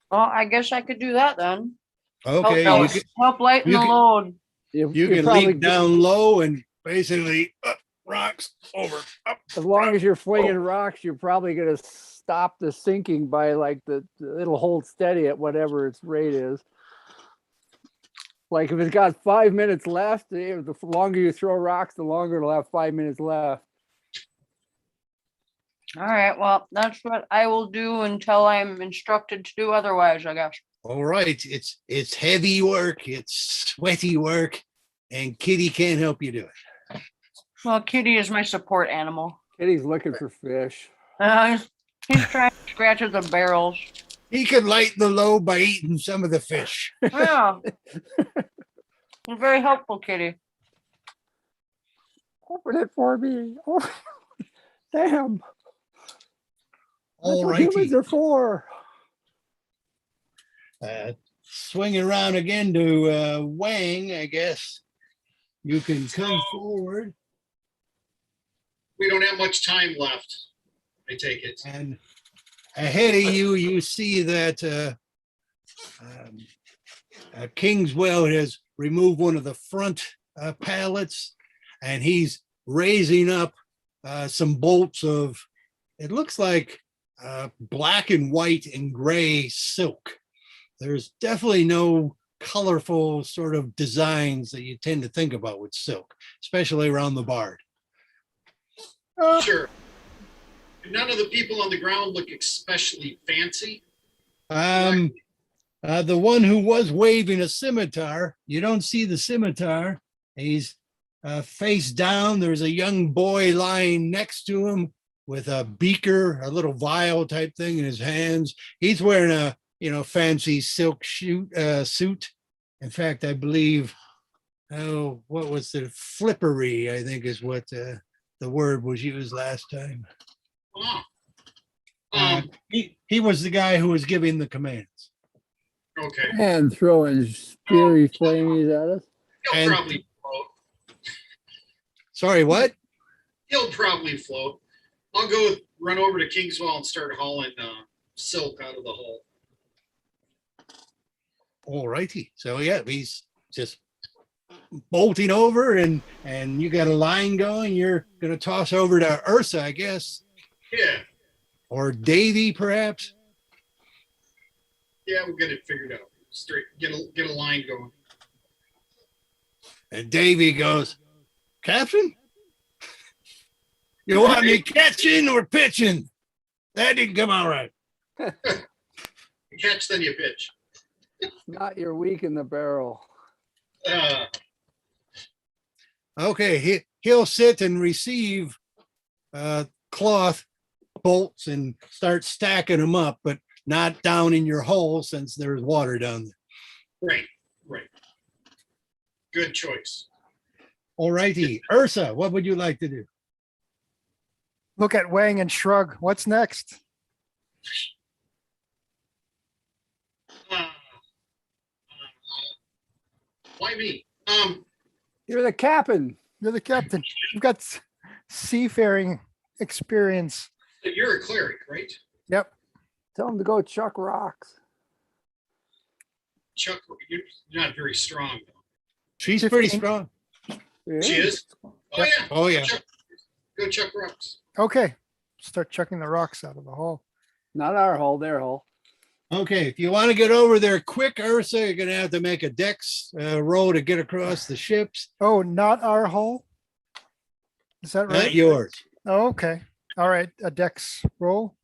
Well, I guess I could do that then. Okay, Help lighten you the can- load. you can leap down low and basically up rocks over. Up. As long as you're flinging rocks, you're probably going to stop the sinking by like it'll hold steady at whatever its rate is. Like if it's got 5 minutes left, the longer you throw rocks, the longer it'll have 5 minutes left. All right. Well, that's what I will do until I'm instructed to do otherwise, I guess. All right, it's heavy work, it's sweaty work, and Kitty can't help you do it. Well, Kitty is my support animal. Kitty's looking for fish. He's trying to scratch at the barrels. He could lighten the load by eating some of the fish. Yeah. You're very helpful, Kitty. Open it for me. Oh, damn. That's All what righty. humans are for. Swinging around again to Wang, I guess. You can come forward. We don't have much time left, I take it. And ahead of you, you see that Kingswell has removed one of the front pallets, and he's raising up some bolts of, it looks like black and white and gray silk. There's definitely no colorful sort of designs that you tend to think about with silk, especially around the bard. Sure. None of the people on the ground look especially fancy. The one who was waving a scimitar, you don't see the scimitar. He's face down. There's a young boy lying next to him with a beaker, a little vial type thing in his hands. He's wearing a fancy silk suit. In fact, I believe, what was the flippery, I think is what the word was used last time. Oh. He was the guy who was giving the commands. Okay. And throwing speary flamies at us. He'll And- probably float. Sorry, what? He'll probably float. I'll go run over to Kingswell and start hauling silk out of the hole. All righty. So yeah, he's just bolting over, and you got a line going. You're gonna toss over to Ursa, I guess, Yeah. or Davy, perhaps. Yeah, we'll get it figured out. Straight, get a line going. And Davy goes, Captain, you want me catching or pitching? That didn't come out right. You catch, then you pitch. Not your weak in the barrel. Okay, he'll sit and receive cloth bolts and start stacking them up, but not down in your hole since there's water down there. Right. Good choice. All righty. Ursa, what would you like to do? Look at Wang and shrug. What's next? Why me? You're the captain. You're the captain. You've got seafaring experience. You're a cleric, right? Yep. Tell him to go chuck rocks. Chuck, you're not very strong, though. She's pretty 15. strong. Yeah. She is? Oh, Yep. yeah. Oh, yeah. Go chuck rocks. Okay. Start chucking the rocks out of the hole. Not our hole, their hole. Okay, if you want to get over there quick, Ursa, you're gonna have to make a dex roll to get across the ships. Oh, not our hull? Is that Not right? yours. Oh, okay. All right, a dex roll.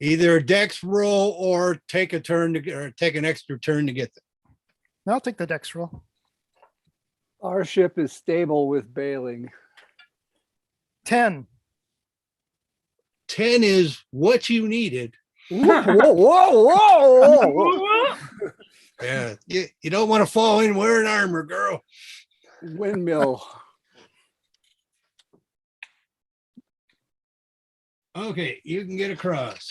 Either a dex roll or take a turn to or take an extra turn to get there. I'll take the dex roll. Our ship is stable with bailing. 10. 10 is what you needed. Whoa, whoa, whoa. Yeah, you don't want to fall in wearing armor, girl. Windmill. Okay, you can get across.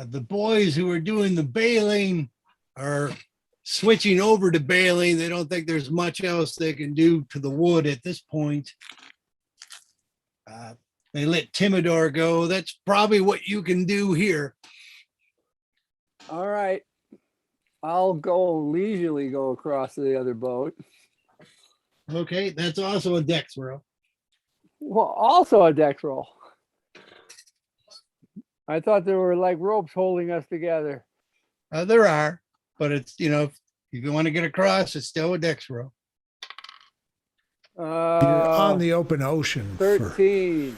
The boys who are doing the bailing are switching over to bailing. They don't think there's much else they can do to the wood at this point. They let Timidor go. That's probably what you can do here. All right. I'll go leisurely go across to the other boat. Okay, that's also a dex roll. Well, also a dex roll. I thought there were like ropes holding us together. There are, but it's, if you want to get across, it's still a dex roll. You're on Uh, the open ocean. for- 13.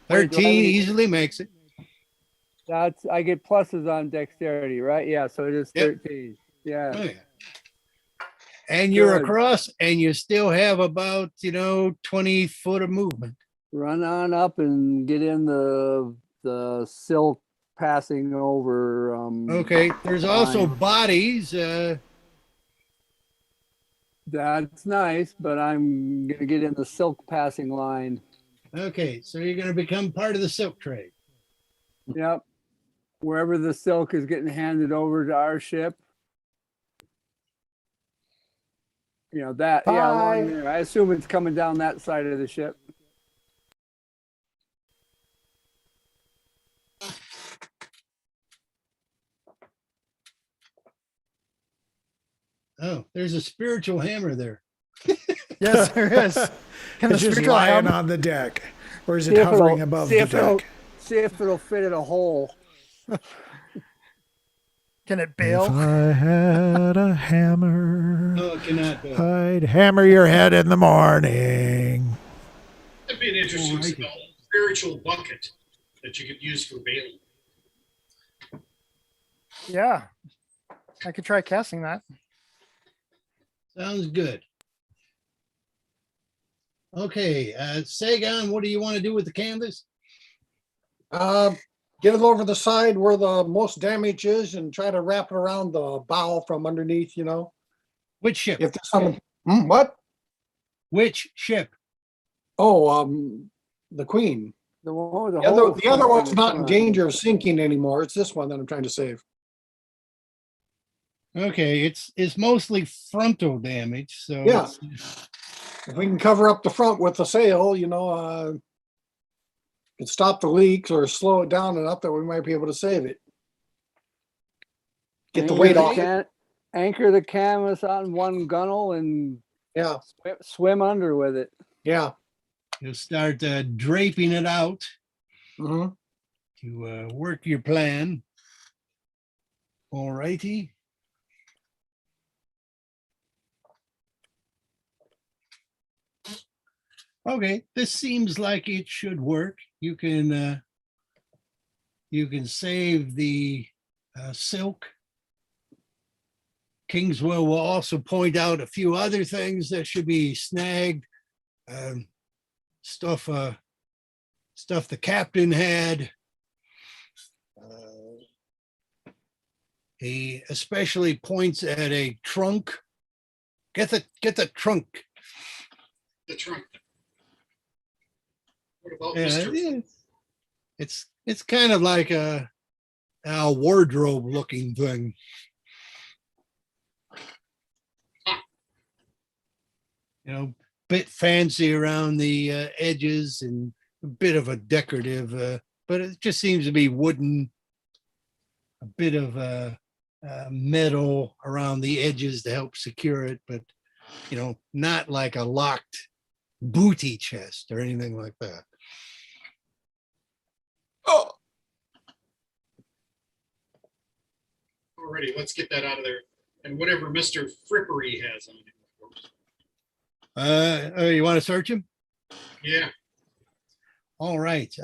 13 easily makes it. That's I get pluses on dexterity, right? Yeah, so it is Yep. 13. Yeah. Oh, yeah. And you're Good. across and you still have about, 20 foot of movement. Run on up and get in the silk passing over. Okay, there's also Fine. bodies. That's nice, but I'm gonna get in the silk passing line. Okay, so you're going to become part of the silk trade. Yep. Wherever the silk is getting handed over to our ship. That, yeah, along Bye. there. I assume it's coming down that side of the ship. Oh, there's a spiritual hammer there. Yes, there is. Can the It's just spiritual lying hammer- on the deck. Or is See it if hovering it'll- above see the if it'll- deck? See if it'll fit in a hole. Can it If bail? I had a hammer, No, it cannot be. I'd hammer your head in the morning. That'd be an interesting Alrighty. spell. Spiritual bucket that you could use for bailing. Yeah. I could try casting that. Sounds good. Okay, Sagan, what do you want to do with the canvas? Get it over the side where the most damage is and try to wrap it around the bow from underneath, Which ship? If there's some, what? Which ship? Oh, the Queen. The one with the The other, holes the other in one's the not in front. danger of sinking anymore. It's this one that I'm trying to save. Okay, it's mostly frontal damage, so Yeah. it's- If we can cover up the front with the sail, and stop the leaks or slow it down enough that we might be able to save it. Get the weight off it. Anchor the canvas on one gunnel and Yeah, swim under with it. yeah. you'll start draping it out Mhm. to work your plan. All righty. Okay, this seems like it should work. You can save the silk. Kingswell will also point out a few other things that should be snagged. Stuff the captain had. He especially points at a trunk. Get the trunk. The trunk. What about Yeah, Mr. it's kind of like a wardrobe looking thing. Bit fancy around the edges and a bit of a decorative, but it just seems to be wooden, a bit of metal around the edges to help secure it, but not like a locked booty chest or anything like that. Alrighty, let's get that out of there. And whatever Mr. Frippery has on him, of course. You want to search him? Yeah. All right.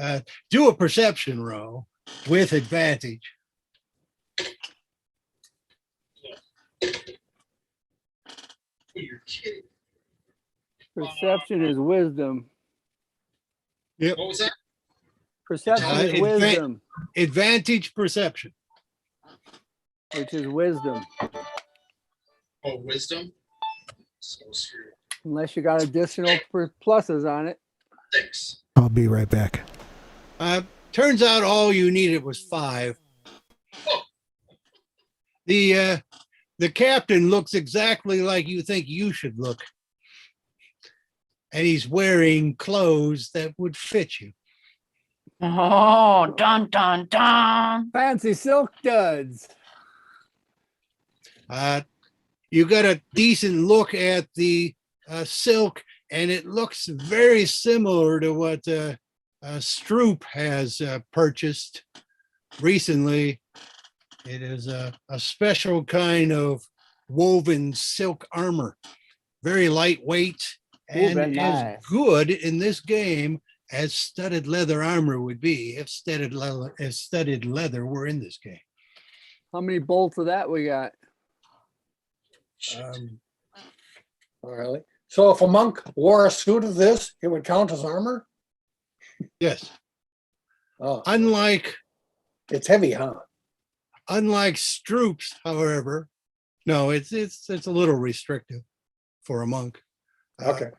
Do a perception roll with advantage. You're kidding. Perception is wisdom. Yep. What was that? Perception is wisdom, Advantage perception. which is wisdom. Oh, wisdom? So screwed. Unless you got additional pluses on it. 6. I'll be right back. Turns out all you needed was 5. The captain looks exactly like you think you should look. And he's wearing clothes that would fit you. Oh, dun dun dun. Fancy silk duds. You got a decent look at the silk, and it looks very similar to what Stroop has purchased recently. It is a special kind of woven silk armor, very lightweight and very as nice. good in this game as studded leather armor would be if studded leather were in this game. How many bolts of that we got? All right. So if a monk wore a suit of this, it would count as armor? Yes. Oh, Unlike it's heavy, huh? Stroop's, however, no, it's a little restrictive for a monk. Okay.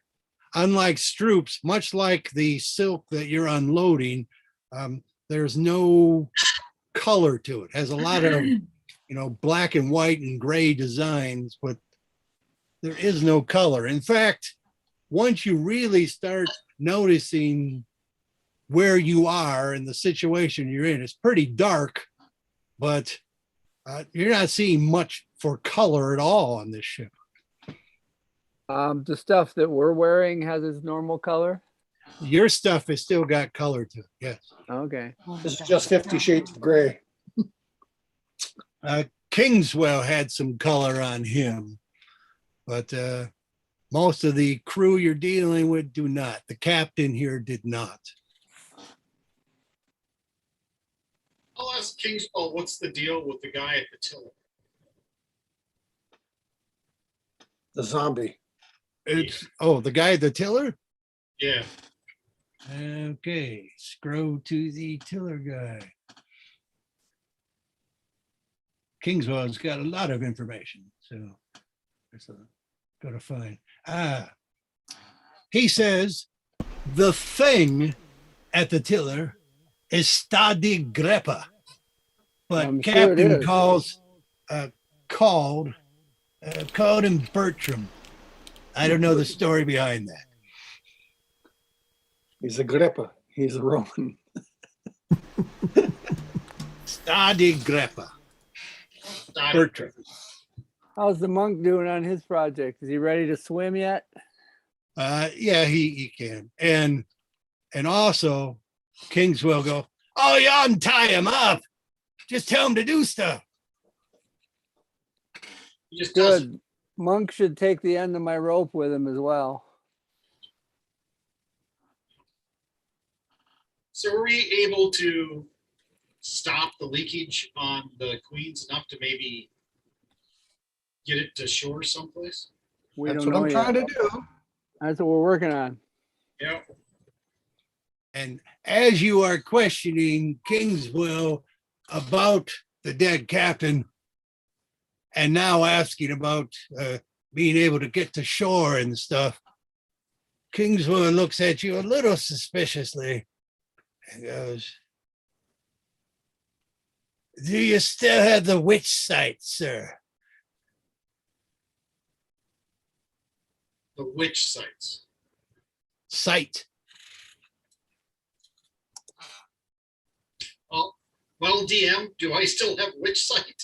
Unlike Stroop's, much like the silk that you're unloading, there's no color to it. It has a lot of, black and white and gray designs, but there is no color. In fact, once you really start noticing where you are and the situation you're in, it's pretty dark, but you're not seeing much for color at all on this ship. The stuff that we're wearing has its normal color. Your stuff has still got color to it. Yes. Okay. This is just 50 Shades of Gray. Kingswell had some color on him, but most of the crew you're dealing with do not. The captain here did not. I'll ask Kingswell, what's the deal with the guy at the tiller? The zombie. It's the guy at the tiller? Yeah. Okay, scroll to the tiller guy. Kingswell's got a lot of information, so there's got to find. He says the thing at the tiller is Stadi Greppa, but I'm sure it Captain is. called him Bertram. I don't know the story behind that. He's a Grippa. He's a Roman. Stadi Greppa. Bertram. How's the monk doing on his project? Is he ready to swim yet? Yeah, he can. And also Kingswell go, oh, you untie him up. Just tell him to do stuff. He just does it. Good. Monk should take the end of my rope with him as well. So are we able to stop the leakage on the Queens enough to maybe get it to shore someplace? We That's don't what know I'm yet. trying to do. That's what we're working on. Yeah. And as you are questioning Kingswell about the dead captain, and now asking about being able to get to shore and stuff, Kingswell looks at you a little suspiciously and goes, do you still have the witch sight, sir? The witch sites. Sight. Well, DM, do I still have witch sight?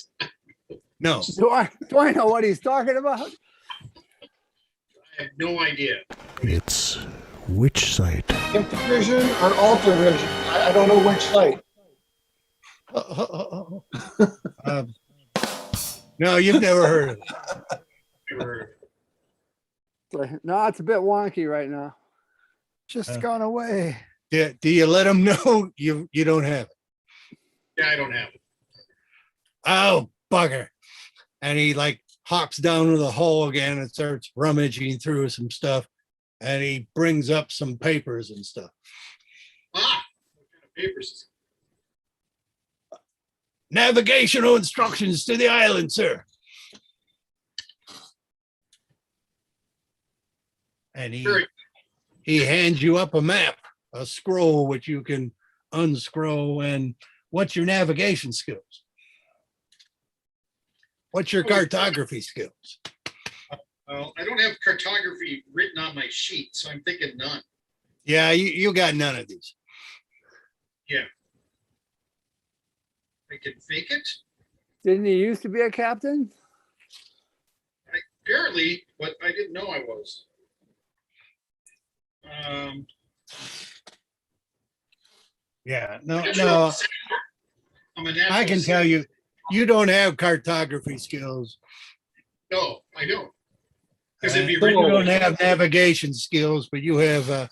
No. Do I know what he's talking about? I have no idea. It's Which site? Intervision or Altervision? I don't know which site. Um, no, you've never heard of it. Never- No, it's a bit wonky right now. Just gone away. Do you let them know you don't have it? Yeah, I don't have it. Oh, bugger. And he like hops down to the hole again and starts rummaging through some stuff. And he brings up some papers and stuff. Ah, what kind of papers is it? Navigational instructions to the island, sir. And Very he hands you up a map, a scroll which you can unscroll. And what's your navigation skills? What's your cartography skills? Well, I don't have cartography written on my sheet, so I'm thinking none. Yeah, you got none of these. I can fake it, Didn't he used to be a captain? apparently, but I didn't know I was. Yeah, no, natural sailor. I'm a natural I can tell sailor. you don't have cartography skills. No, I don't. Because it'd be You written. don't have navigation skills, but you have,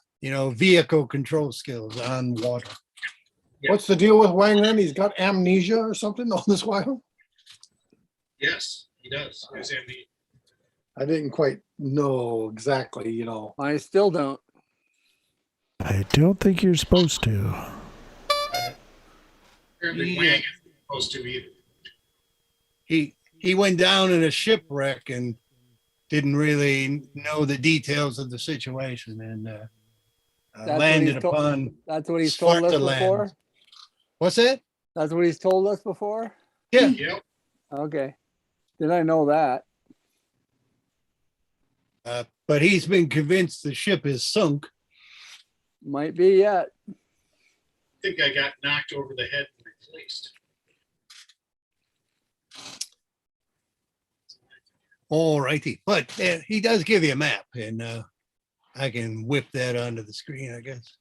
vehicle control skills on water. Yeah. What's the deal with Wang then? He's got amnesia or something on this while? Yes, he does. Yes, and I didn't quite know exactly, you know. I still don't. I don't think you're supposed to. apparently Yeah. Wang isn't supposed to either. He went down in a shipwreck and didn't really know the details of the situation and what landed he's told- upon That's what he's told us Svarta land. before? What's that? That's what he's told us before? Yeah. Yep. Okay. Did I know that? But he's been convinced the ship is sunk. Might be yet. I think I got knocked over the head and replaced. All righty. But he does give you a map, and I can whip that onto the screen, I guess.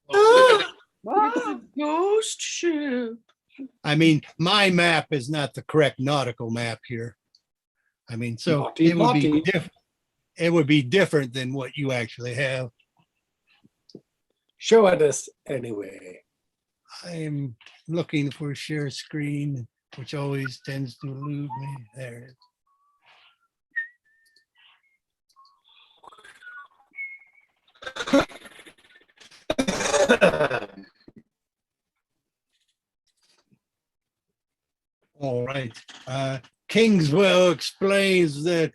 Well, Ah, Ghost ship. I mean, my map is not the correct nautical map here. I mean, so Naughty, it would be naughty. different. It would be different than what you actually have. Show it us anyway. I'm looking for share screen, which always tends to elude me. There it is. All right. Kingswell explains that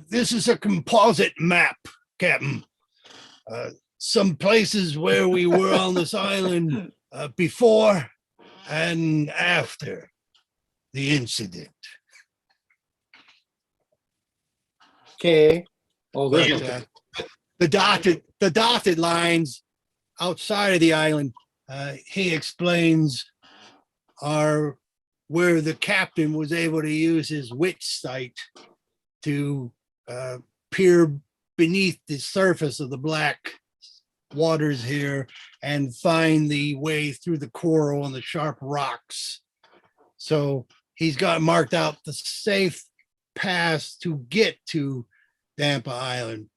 this is a composite map, Captain. Some places where we were on this island before and after the incident. Okay. Oh, there's But, nothing. the dotted lines outside of the island, he explains, are where the captain was able to use his witch sight to peer beneath the surface of the black waters here and find the way through the coral and the sharp rocks. So he's got marked out the safe paths to get to Dampa Island.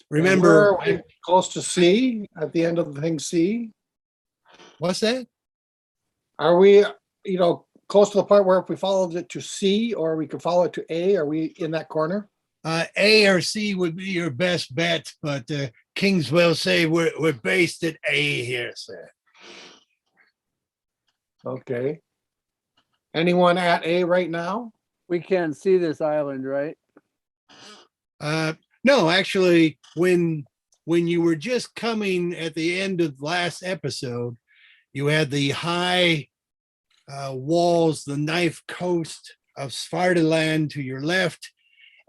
Remember, Where are we close to C at the end of the thing C? what's that? Are we, close to the point where if we followed it to C or we could follow it to A, are we in that corner? A or C would be your best bet, but Kingswell say we're based at A here, sir. Okay. Anyone at A right now? we can't see this island, right? No, actually, when you were just coming at the end of last episode, you had the high walls, the knife coast of Svarta land to your left,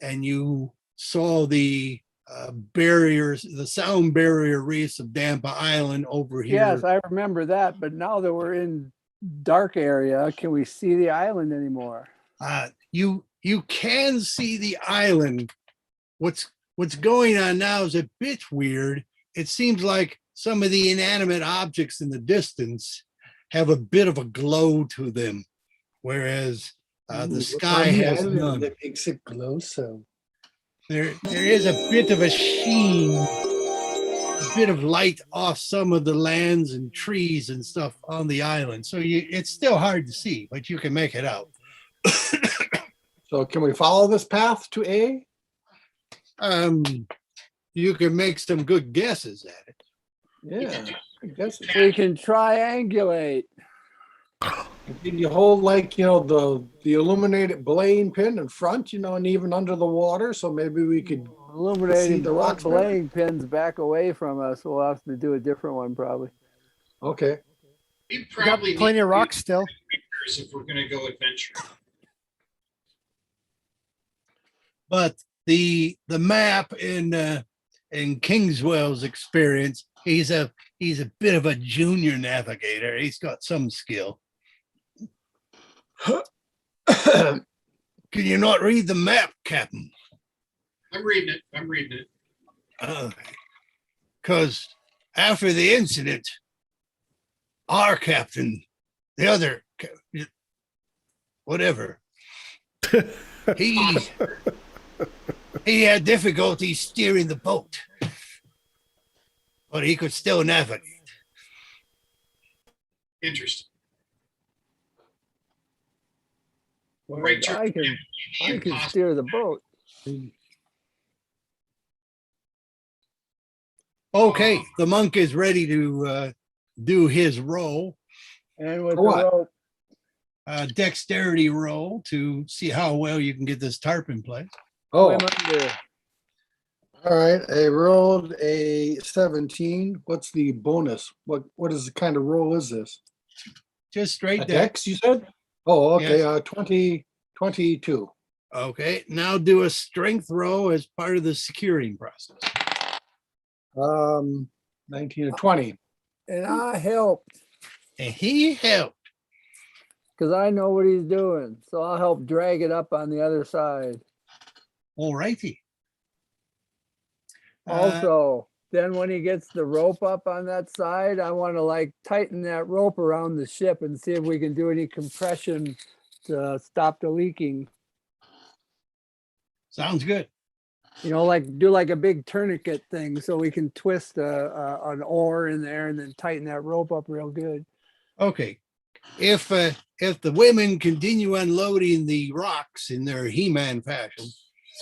and you saw the barriers, the sound barrier reefs of Dampa Island over here. Yes, I remember that, but now that we're in dark area, can we see the island anymore? You can see the island. what's going on now is a bit weird. It seems like some of the inanimate objects in the distance have a bit of a glow to them, whereas the sky has none. That makes it glow so. There is a bit of a sheen, a bit of light off some of the lands and trees and stuff on the island. So it's still hard to see, but you can make it out. So can we follow this path to A? You can make some good guesses at it. Yeah, I guess. We can triangulate. Can you hold like, the illuminated belaying pin in front, and even under the water? So maybe we could. Illuminating the the rocks better. belaying pins back away from us. We'll have to do a different one probably. Okay. We We got probably plenty need of rocks still. pictures if we're gonna go adventure. But the map in Kingswell's experience, he's a bit of a junior navigator. He's got some skill. Can you not read the map, Captain? I'm reading it. Because after the incident, our captain, the other, whatever, he had difficulty steering the boat, but he could still navigate. Interesting. Well, Right turn. I can steer the boat. Okay, the monk is ready to do his roll, And with the What? rope, dexterity roll to see how well you can get this tarp in place. Oh, swim under. all right. I rolled a 17. What's the bonus? What is the kind of roll is this? Just A straight dex. dex, you said? Oh, okay. Yes. 22. Okay, now do a strength roll as part of the securing process. 19 and 20. And I helped And he helped. because I know what he's doing. So I'll help drag it up on the other side. All righty. Also, then when he gets the rope up on that side, I want to like tighten that rope around the ship and see if we can do any compression to stop the leaking. Sounds good. Like do like a big tourniquet thing so we can twist an oar in there and then tighten that rope up real good. Okay. If the women continue unloading the rocks in their He-Man fashion,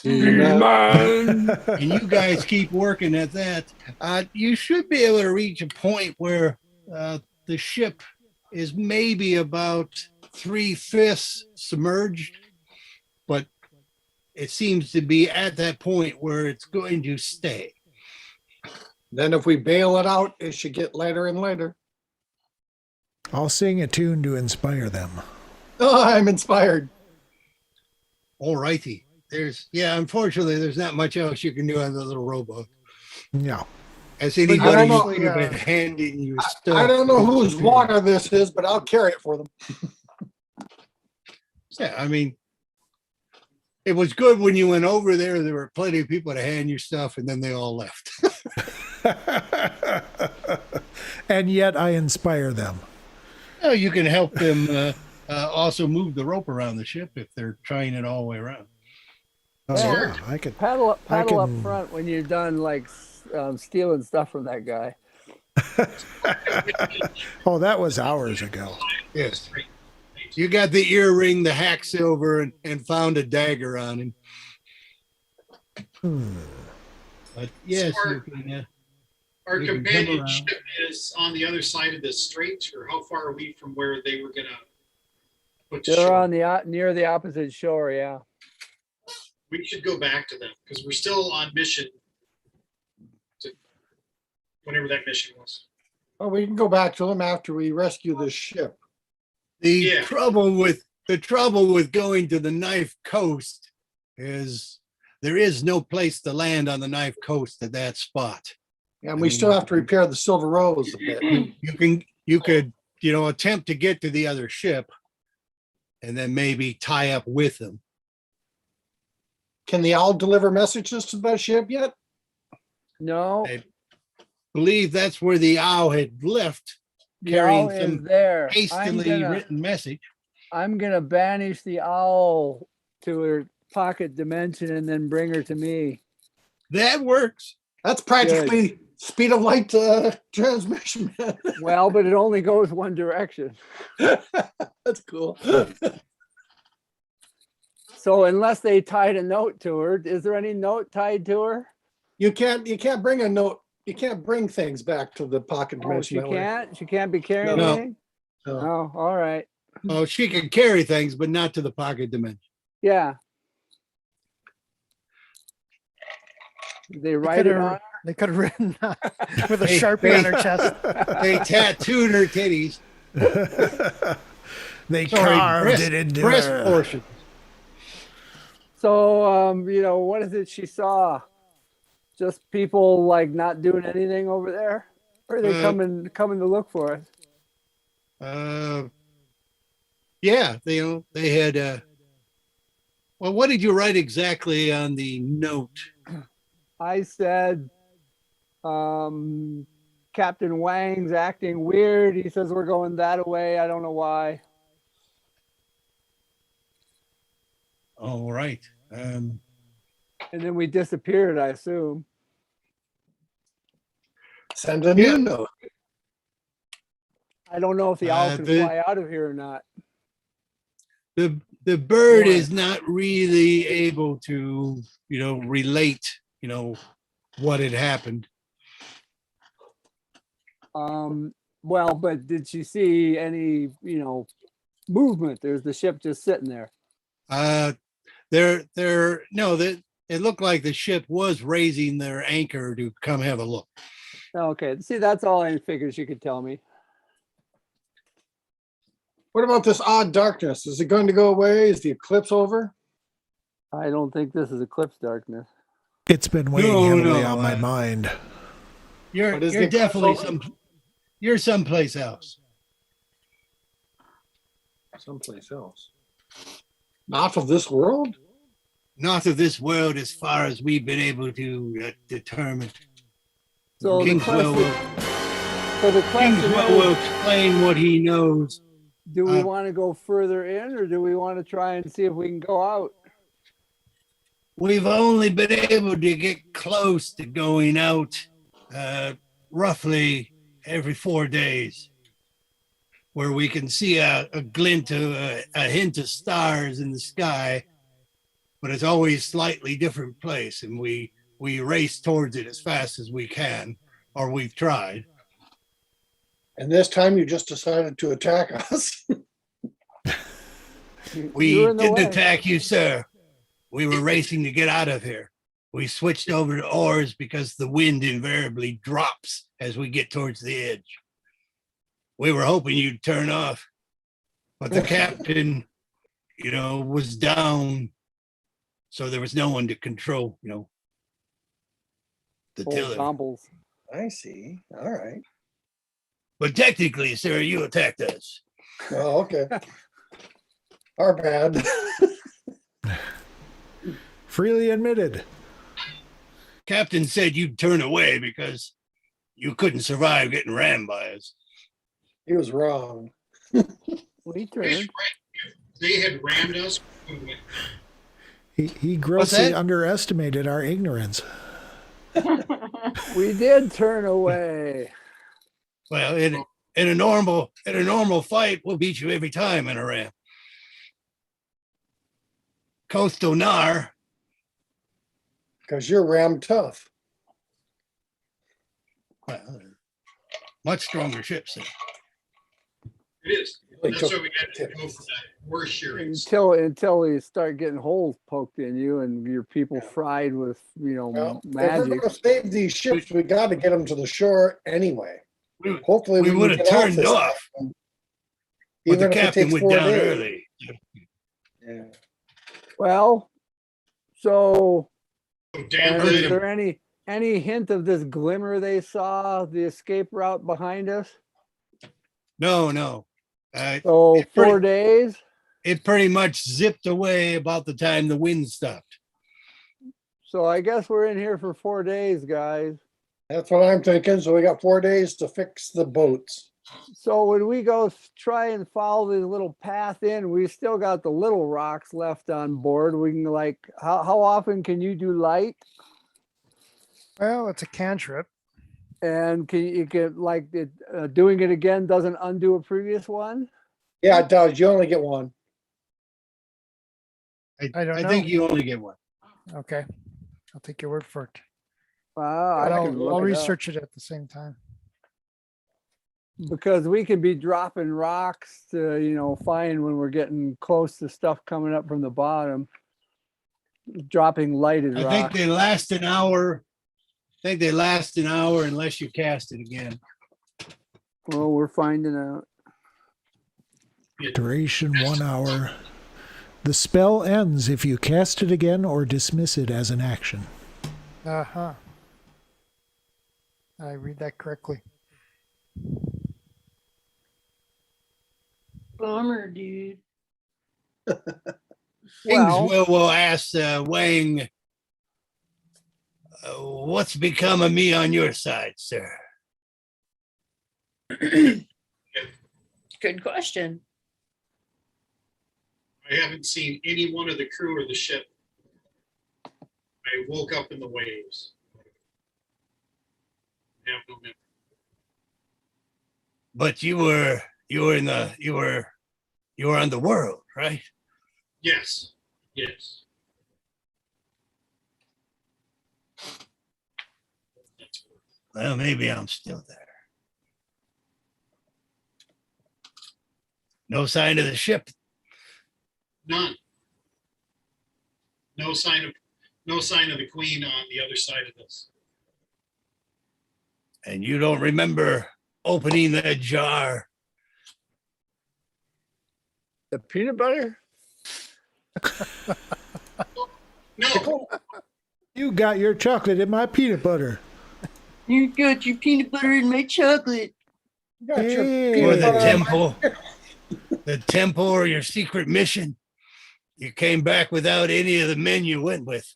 and you guys keep working at that, you should be able to reach a point where the ship is maybe about 3/5 submerged, but it seems to be at that point where it's going to stay. Then if we bail it out, it should get lighter and lighter. I'll sing a tune to inspire them. Oh, I'm inspired. All righty. Unfortunately, there's not much else you can do on the little rowboat. Yeah. As I don't anybody know. would have been handing you stuff. I don't know whose water this is, but I'll carry it for them. Yeah, I mean, it was good when you went over there. There were plenty of people to hand you stuff, and then they all left. And yet I inspire them. Well, you can help them also move the rope around the ship if they're trying it all the way around. Oh, Sure. yeah, I could. Paddle up can- front when you're done like stealing stuff from that guy. Oh, that was hours ago. Yes. You got the earring, the hack silver, and found a dagger on him. But yes, you can. Our We can come companion around. ship is on the other side of the strait, or how far are we from where they were gonna put to They're shore? on the near the opposite shore. Yeah. We should go back to them because we're still on mission to whatever that mission was. Oh, we can go back to them after we rescue this ship. The Yeah. trouble with going to the Knife Coast is there is no place to land on the Knife Coast at that spot. And we still have to repair the Silver Rose a bit. You could attempt to get to the other ship and then maybe tie up with them. Can the owl deliver messages to that ship yet? No, I believe that's where the owl had left, the owl carrying is some there. hastily written message. I'm gonna banish the owl to her pocket dimension and then bring her to me. That works. That's practically speed of light transmission, man. Well, but it only goes one direction. That's cool. So unless they tied a note to her, is there any note tied to her? You can't bring a note. You can't bring things back to the pocket Oh, dimension. she that way. can't? She can't be carrying No. anything? No. Oh, all right. Oh, she can carry things, but not to the pocket dimension. Yeah. They write it on. They could have written with a Hey, Sharpie on her chest. They tattooed her titties. They Sorry, carved breast, it into breast her. portion. So, what is it she saw? Just people like not doing anything over there? Or are they coming to look for us? Yeah, they had. Well, what did you write exactly on the note? I said, Captain Wang's acting weird. He says we're going that way. I don't know why. All right. And then we disappeared, I assume. Send a new Yeah. note. I don't know if the owl can the- fly out of here or not. The bird Why? is not really able to, relate, what had happened. Well, but did she see any, movement? There's the ship just sitting there. It looked like the ship was raising their anchor to come have a look. Okay, see, that's all I figured she could tell me. What about this odd darkness? Is it going to go away? Is the eclipse over? I don't think this is eclipse darkness. It's been weighing No, heavily no, on my mind. You're What is you're the eclipse definitely over? you're someplace else. Someplace else. Not of this world? Not of this world as far as we've been able to determine. So the Kingswell question will is, explain what he knows. do we want to go further in or do we want to try and see if we can go out? We've only been able to get close to going out roughly every 4 days, where we can see a glint of a hint of stars in the sky, but it's always slightly different place, and we race towards it as fast as we can, or we've tried. And this time you just decided to attack us. We You're in the didn't way. attack you, sir. We were racing to get out of here. We switched over to oars because the wind invariably drops as we get towards the edge. We were hoping you'd turn off, but the captain, was down, so there was no one to control, the Old tiller. gombles. I see. All right. But technically, sir, you attacked us. Oh, okay. Our bad. Freely admitted. Captain said you'd turn away because you couldn't survive getting rammed by us. He was wrong. We turned. They had rammed us. He grossly that? underestimated our ignorance. We did turn away. Well, in a normal fight, we'll beat you every time in a ram. Coastal Nar, Because you're ram tough. well, much stronger ships. Than It is. They That's took why we had to tips. go for that worse shearings. Until you start getting holes poked in you and your people fried with, Well, if we're magic. going to save these ships, we got to get them to the shore anyway. We- Hopefully, we can would have get turned this off, time, but the even if it captain takes went 4 down days. early. Yeah. Well, so So damn is good. there any hint of this glimmer they saw, the escape route behind us? No. So It's 4 pretty- days? It pretty much zipped away about the time the wind stopped. So I guess we're in here for 4 days, guys. That's what I'm thinking. So we got 4 days to fix the boats. So when we go try and follow the little path in, we still got the little rocks left on board. We can like, how often can you do light? Well, it's a cantrip. And can you get like doing it again doesn't undo a previous one? Yeah, it does. You only get one. I don't I know. think you only get one. Okay. I'll take your word for it. Wow, But I I'll can look it up. research it at the same time. Because we could be dropping rocks to, find when we're getting close to stuff coming up from the bottom. Dropping lighted I think rocks. they last an hour. I think they last an hour unless you cast it again. Well, we're finding out. Duration 1 hour. The spell ends if you cast it again or dismiss it as an action. Uh-huh. I read that correctly. Bummer, dude. Well, Will ask Wang, what's become of me on your side, sir? Good question. I haven't seen any one of the crew or the ship. I woke up in the waves. I have no memory. But you were on the world, right? Yes, yes. Well, maybe I'm still there. No sign of the ship. None. No sign of the Queen on the other side of this. And you don't remember opening that jar. the peanut butter? No, You got your chocolate in my peanut butter. You got your peanut butter in my chocolate. You got your Yeah. peanut Or the butter on my- temple. The temple or your secret mission. You came back without any of the men you went with.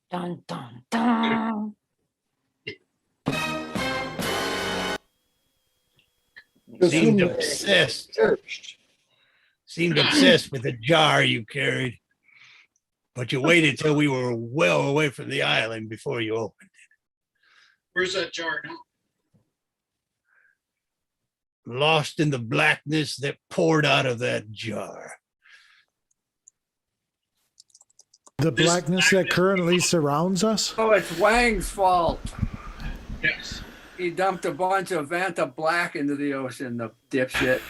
Dun dun dun. Seemed Assume- obsessed. Searched. Seemed obsessed with the jar you carried. But you waited till we were well away from the island before you opened. where's that jar now? Lost in the blackness that poured out of that jar. The blackness that currently surrounds us? Oh, it's Wang's fault. Yes. He dumped a bunch of Vanta Black into the ocean, the dipshit.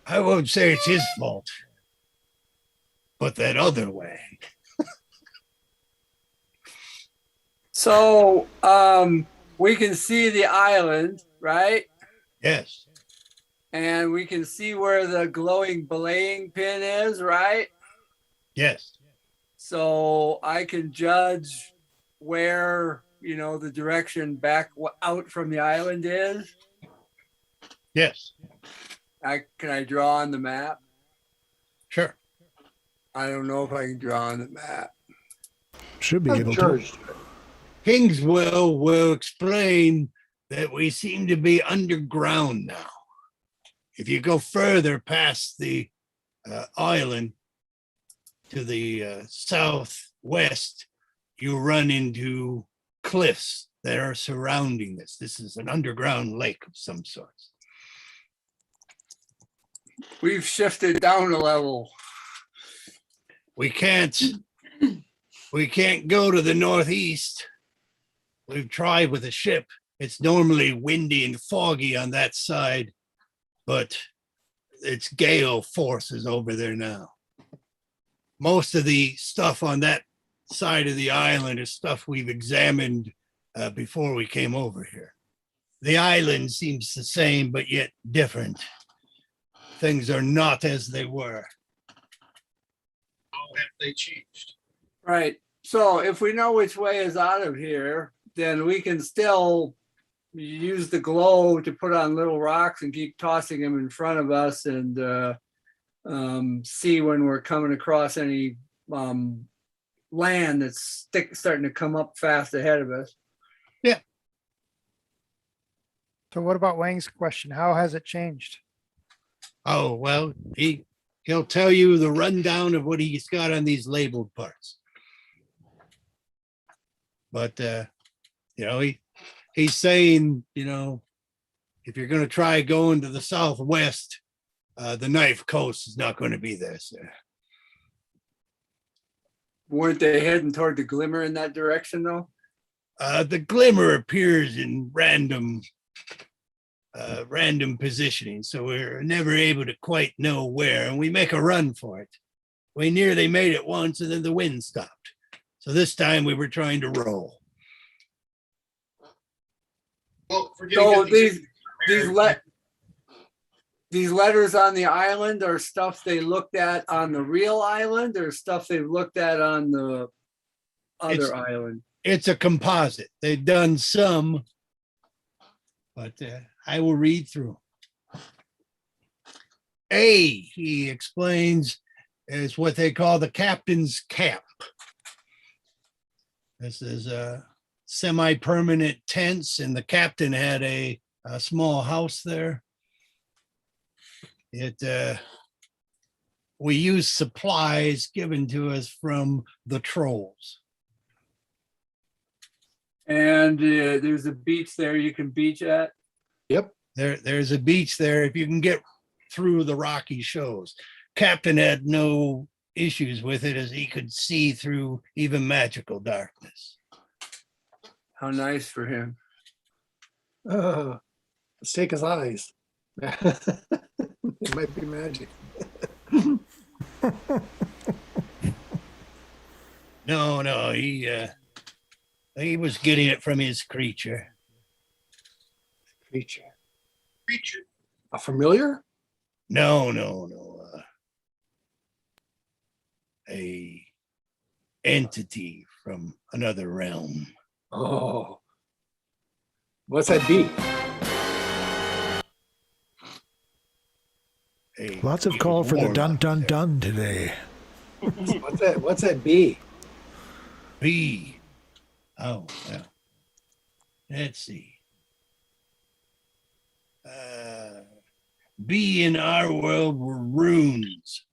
I won't say it's his fault, but that other way. So, we can see the island, right? Yes, And we can see where the glowing belaying pin is, right? yes. So I can judge where, the direction back out from the island is. Yes, Can I draw on the map? sure. I don't know if I can draw on the map. Should be able to. Church. Kingswell will explain that we seem to be underground now. If you go further past the island to the southwest, you run into cliffs that are surrounding this. This is an underground lake of some sort. We've shifted down a level. We can't go to the northeast. We've tried with a ship. It's normally windy and foggy on that side, but it's gale forces over there now. Most of the stuff on that side of the island is stuff we've examined before we came over here. The island seems the same, but yet different. Things are not as they were. How have they changed? Right. So if we know which way is out of here, then we can still use the glow to put on little rocks and keep tossing them in front of us and see when we're coming across any land that's starting to come up fast ahead of us. So what about Wang's question? How has it changed? Oh, well, he'll tell you the rundown of what he's got on these labeled parts. But he's saying, if you're going to try going to the southwest, the Knife Coast is not going to be there, sir. Weren't they heading toward the Glimmer in that direction though? The Glimmer appears in random positioning, so we're never able to quite know where, and we make a run for it. We nearly made it once, and then the wind stopped. So this time we were trying to roll. Well, So these letters on the island are stuff they looked at on the real island, or stuff they've looked at on the other island? It's a composite. They've done some, but I will read through. A, he explains, is what they call the captain's camp. This is a semi-permanent tents, and the captain had a small house there. We use supplies given to us from the trolls. And there's a beach there you can beach at. Yep. There's a beach there if you can get through the rocky shows. Captain had no issues with it, as he could see through even magical darkness. How nice for him. Let's take his eyes. It might be magic. No, he was getting it from his creature. Creature. Creature. A familiar? No. A entity from another realm. Oh. What's that be? Lots of call for the dun dun dun today. What's that be? B. Oh, well. Let's see. B in our world were runes.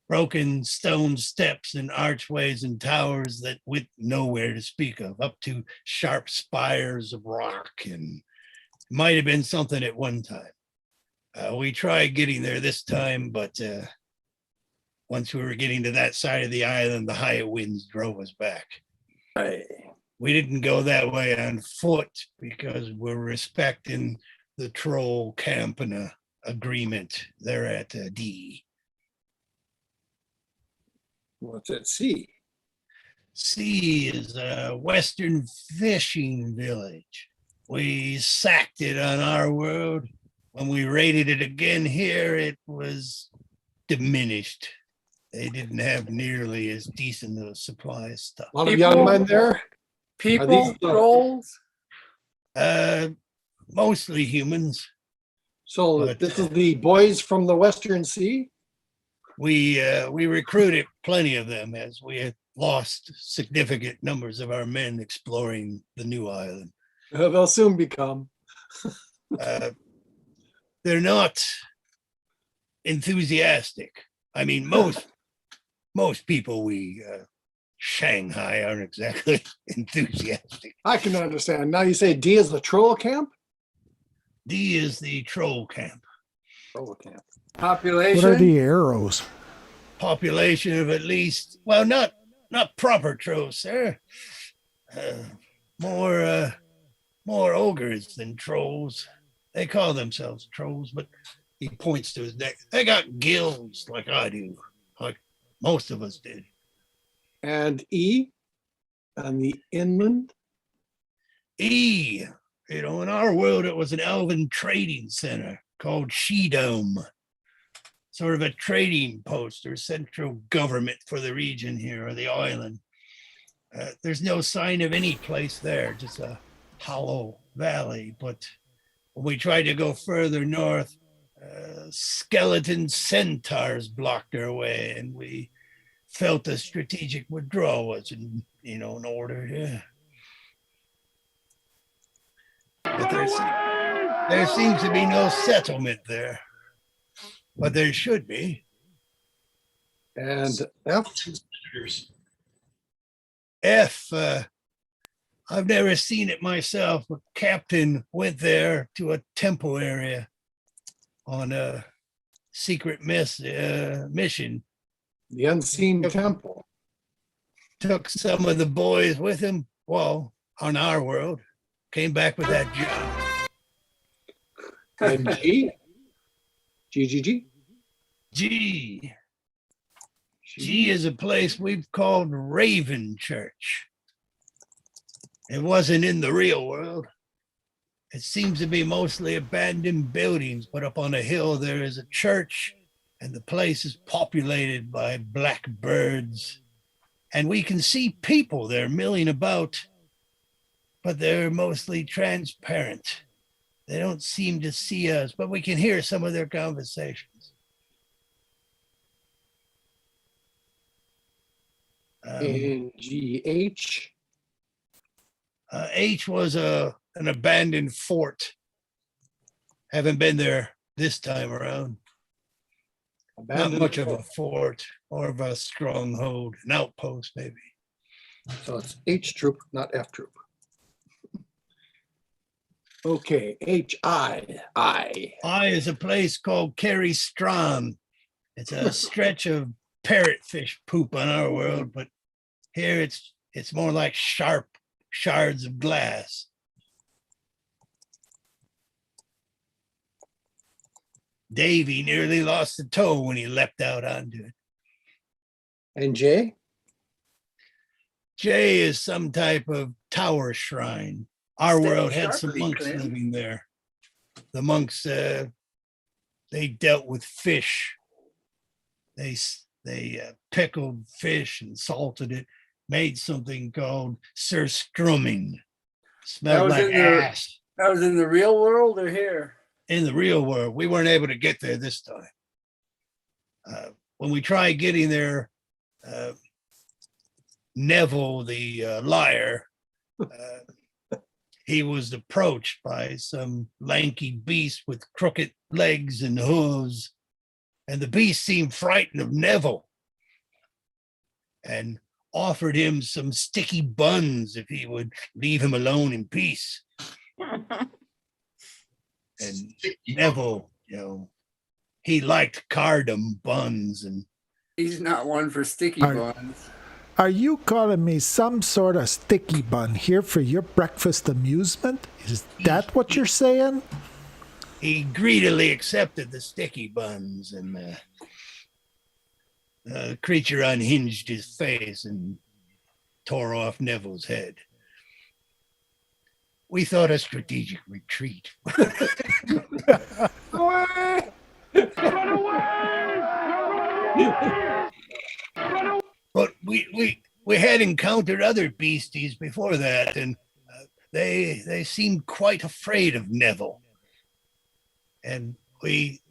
Broken stone steps and archways and towers that with nowhere to speak of, up to sharp spires of rock, and might have been something at one time. We tried getting there this time, but once we were getting to that side of the island, the high winds drove us back. We didn't go that way on foot because we're respecting the troll camp and a agreement there at D. What's that C? C is a western fishing village. We sacked it on our world. When we raided it again here, it was diminished. They didn't have nearly as decent a supply of stuff. A lot of young men there? People, trolls? Mostly humans. So But, this is the boys from the Western Sea? We recruited plenty of them, as we had lost significant numbers of our men exploring the new island. They'll soon become. They're not enthusiastic. I mean, most people we Shanghai aren't exactly enthusiastic. I can understand. Now you say D is the troll camp? D is the troll camp. Troll camp. Population? What are the arrows? Population of at least, well, not proper trolls, sir. More ogres than trolls. They call themselves trolls, but he points to his neck. They got gills like I do, like most of us did. And E on the inland? E, in our world, it was an elven trading center called She-Dome. Sort of a trading post or central government for the region here, or the island. There's no sign of any place there, just a hollow valley. But when we tried to go further north, skeleton centaurs blocked our way, and we felt a strategic withdrawal was in order. Yeah. But there seems to be no settlement there, but there should be. And F, I've never seen it myself, but Captain went there to a temple area on a secret mission. the unseen temple. Took some of the boys with him. Well, on our world, came back with that job. And G, G. G is a place we've called Raven Church. It wasn't in the real world. It seems to be mostly abandoned buildings, but up on a hill there is a church, and the place is populated by black birds. And we can see people there milling about, but they're mostly transparent. They don't seem to see us, but we can hear some of their conversations. And GH. H was an abandoned fort. Haven't been there this time around. Not much of a fort, or of a stronghold, an outpost maybe. So it's H troop, not F troop. Okay, I is a place called Kerry Strand. It's a stretch of parrotfish poop on our world, but here it's more like sharp shards of glass. Davy nearly lost a toe when he leapt out onto it. And J? J is some type of tower shrine. Our world had some monks living there. The monks, they dealt with fish. They pickled fish and salted it, made something called surströmming. Smelled like ass. That was in the real world or here? In the real world. We weren't able to get there this time. When we tried getting there, Neville, the liar, he was approached by some lanky beast with crooked legs and hooves, and the beast seemed frightened of Neville and offered him some sticky buns if he would leave him alone in peace. And Neville, he liked cardamom buns, and he's not one for sticky buns. Are you calling me some sort of sticky bun here for your breakfast amusement? Is that what you're saying? He greedily accepted the sticky buns, and the creature unhinged his face and tore off Neville's head. We thought a strategic retreat. Away! Run away! But we had encountered other beasties before that, and they seemed quite afraid of Neville. And we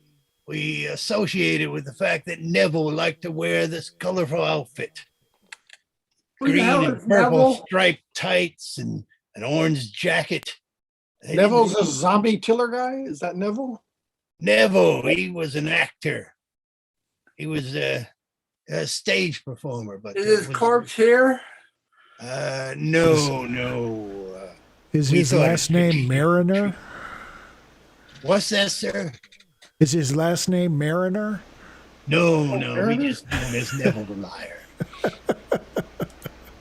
associated with the fact that Neville liked to wear this colorful outfit. Green and purple striped tights and an orange jacket. Neville's a zombie killer guy? Is that Neville? Neville, he was an actor. He was a stage performer. But is his corpse here? No. Is his last name Mariner? What's that, sir? Is his last name Mariner? No, we just know him as Neville the Liar.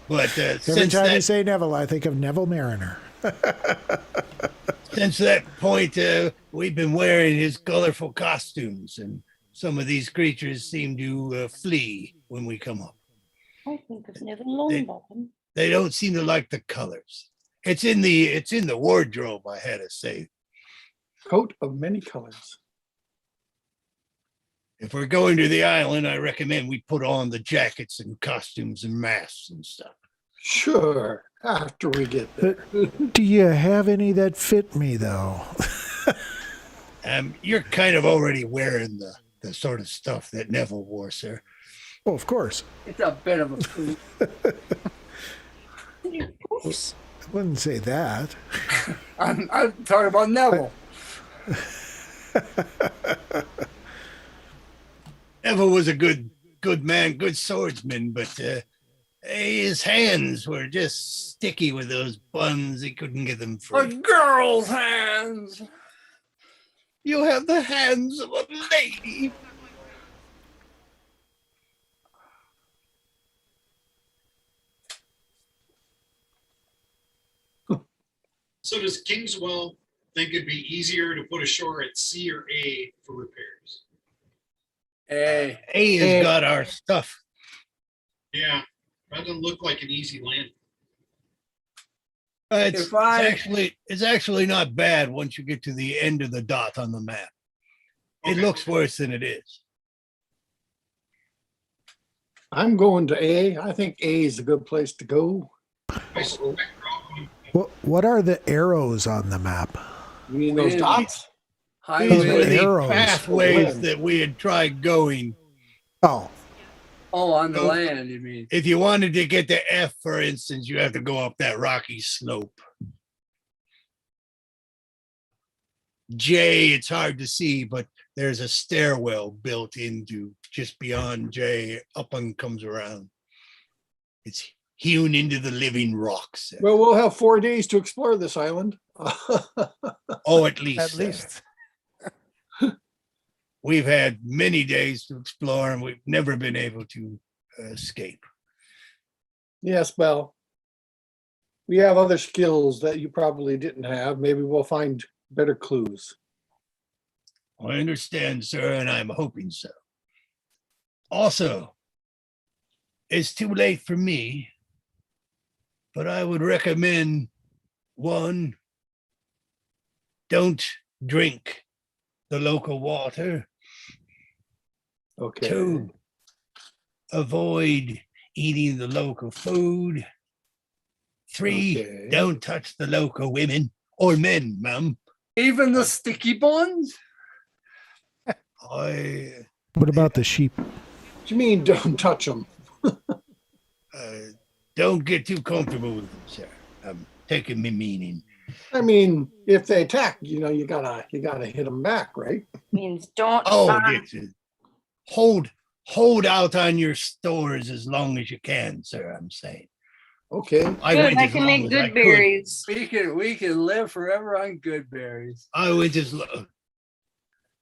But every time you say Neville, I think of Neville Mariner. Since that point, we've been wearing his colorful costumes, and some of these creatures seem to flee when we come up. I think of Neville Longbottom. They don't seem to like the colors. It's in the wardrobe, I had to say. Coat of many colors. If we're going to the island, I recommend we put on the jackets and costumes and masks and stuff. Sure, after we get there. Do you have any that fit me, though? You're kind of already wearing the sort of stuff that Neville wore, sir. Oh, of course. It's a bit of a poop. Oops. I wouldn't say that. I'm talking about Neville. Neville was a good man, good swordsman, but his hands were just sticky with those buns. He couldn't get them A free. girl's hands. You have the hands of a lady. So does Kingswell think it'd be easier to put ashore at C or A for repairs? Hey, A has got our stuff. Yeah, that doesn't look like an easy land. If I- It's actually not bad once you get to the end of the dot on the map. It Okay. looks worse than it is. I'm going to A. I think A is a good place to go. I suspect probably What are the arrows on the map? You mean those Wind. dots? These were highway. the arrows. pathways Wind. that we had tried going. Oh, Oh, on the land, you mean? If you wanted to get to F, for instance, you have to go up that rocky slope. J, it's hard to see, but there's a stairwell built into just beyond J. Up and comes around. It's hewn into the living rocks. Well, we'll have 4 days to explore this island. Oh, at least. At least. We've had many days to explore and we've never been able to escape. Yes, well, we have other skills that you probably didn't have. Maybe we'll find better clues. I understand, sir, and I'm hoping so. Also, it's too late for me, but I would recommend one, don't drink the local water. Okay. Two, avoid eating the local food. Three, Okay. don't touch the local women or men, ma'am. Even the sticky buns? I what about the sheep? What do you mean don't touch them? don't get too comfortable with them, sir. I'm taking me meaning. I mean, if they attack, you gotta hit them back, right? Means don't. Oh, farm. yes. Hold out on your stores as long as you can, sir. I'm saying. Okay. Good, went I as can long make as good could. berries. We can live forever on good berries. I went as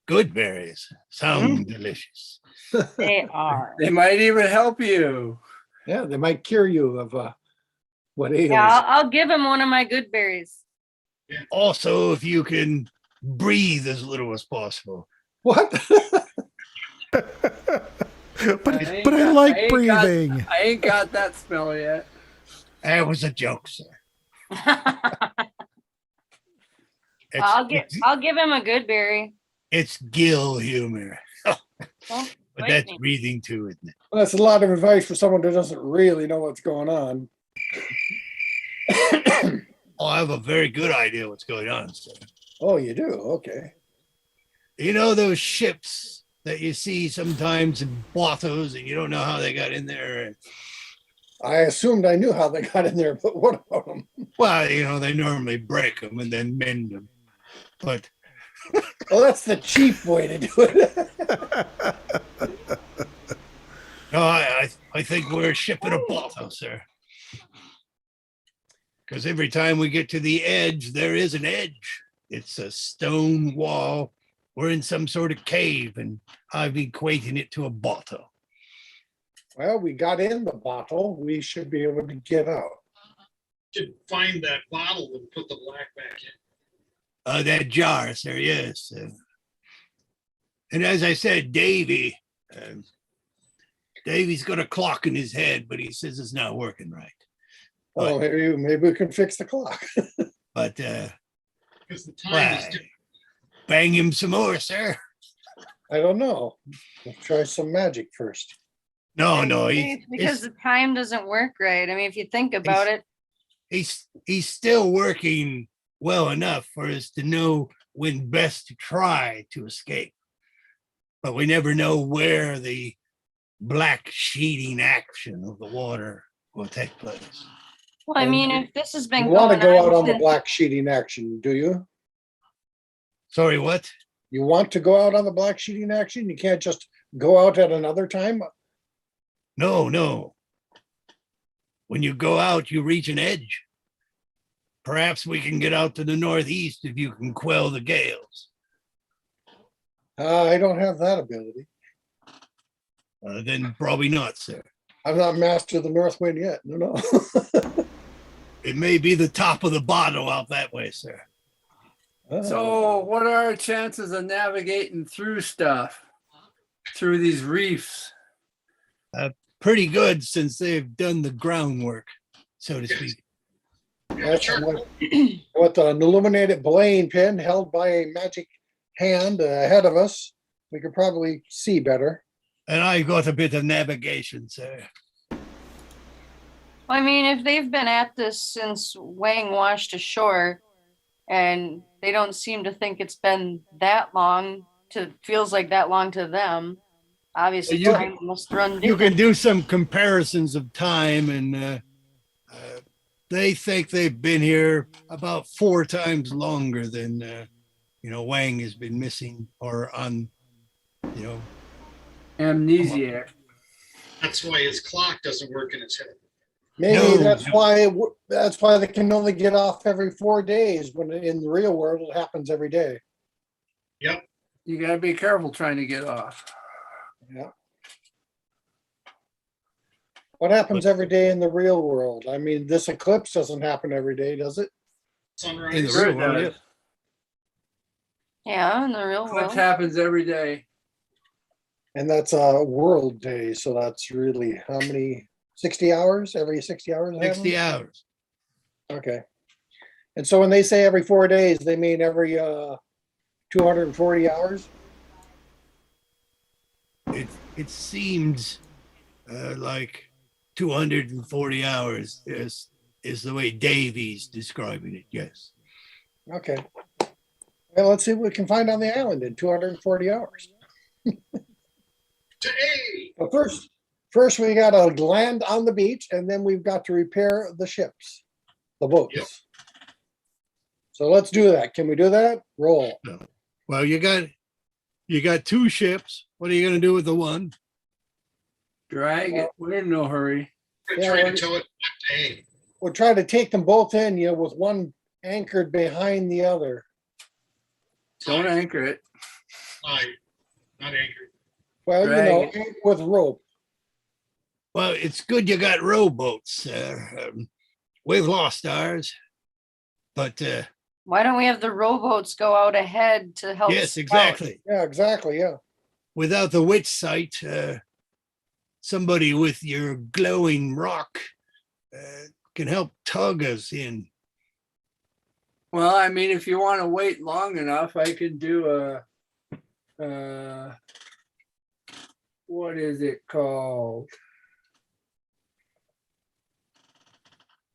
good berries. Sound delicious. They are. They might even help you. Yeah, they might cure you of what ails. Yeah, I'll give him one of my good berries. Also, if you can breathe as little as possible. What? But ain't I got- like I ain't got- breathing. I ain't got that spell yet. That was a joke, sir. I'll give him a good berry. It's gill humor. Don't But bite that's me. breathing too, isn't it? Well, that's a lot of advice for someone who doesn't really know what's going on. Oh, I have a very good idea what's going on, sir. Oh, you do? Okay. You know those ships that you see sometimes in Blottos and you don't know how they got in there? I assumed I knew how they got in there, but what about them? Well, you know, they normally break them and then mend them. But Well, that's the cheap way to do it. no, I think we're shipping a Blotto, sir. Because every time we get to the edge, there is an edge. It's a stone wall. We're in some sort of cave, and I'm equating it to a bottle. Well, we got in the bottle. We should be able to get out. should find that bottle and put the black back in. That jar, sir, yes. And as I said, Davy's got a clock in his head, but he says it's not working right. Oh, maybe we can fix the clock. But Because the time is why? different. Bang him some more, sir. I don't know. Let's try some magic first. No, It's because the time doesn't work right. I mean, if you think about it, he's still working well enough for us to know when best to try to escape. But we never know where the black sheeting action of the water will take place. Well, I mean, if this has been You want to going go out on the since- black sheeting action, do you? Sorry, what? You want to go out on the black sheeting action? You can't just go out at another time? No, no. When you go out, you reach an edge. Perhaps we can get out to the northeast if you can quell the gales. I don't have that ability. Then probably not, sir. I'm not master of the north wind yet. No, no. It may be the top of the bottle out that way, sir. So what are our chances of navigating through stuff, through these reefs? Pretty good since they've done the groundwork, so to speak. That's what an illuminated belaying pin held by a magic hand ahead of us. We could probably see better. And I got a bit of navigation, sir. I mean, if they've been at this since Wang washed ashore, and they don't seem to think it's been that long, feels like that long to them. Obviously, You time must run You different. can do some comparisons of time, and they think they've been here about 4 times longer than Wang has been missing or on. Amnesiac. That's why his clock doesn't work in his head. Maybe No. that's why they can only get off every 4 days when in the real world it happens every day. Yep. You gotta be careful trying to get off. Yeah. What happens every day in the real world? I mean, this eclipse doesn't happen every day, does it? Sunrise. In the Sure real it world, does. Yeah, in the real Eclipse world. happens every day. And that's a world day, so that's really how many? 60 hours? Every 60 hours? it 60 happens? hours. Okay. And so when they say every 4 days, they mean every 240 hours? It seems like 240 hours is the way Davy's describing it. Yes. Okay. Well, let's see what we can find on the island in 240 hours. Hey, But first we got to land on the beach, and then we've got to repair the ships, the boats. Yep. So let's do that. Can we do that? Roll. Well, you got 2 ships. What are you going to do with the one? Drag it. We're in no hurry. we're Yeah, trying we're- to tow it back to A. We'll try to take them both in, with one anchored behind the other. Don't anchor it. Fine. Not anchored. Well, Drag anchor with rope. Well, it's good you got rowboats. We've lost ours, but Why don't we have the rowboats go out ahead to help? yes, scout? exactly. Yeah, exactly. Yeah. Without the witch sight, somebody with your glowing rock can help tug us in. Well, I mean, if you want to wait long enough, I could do what is it called?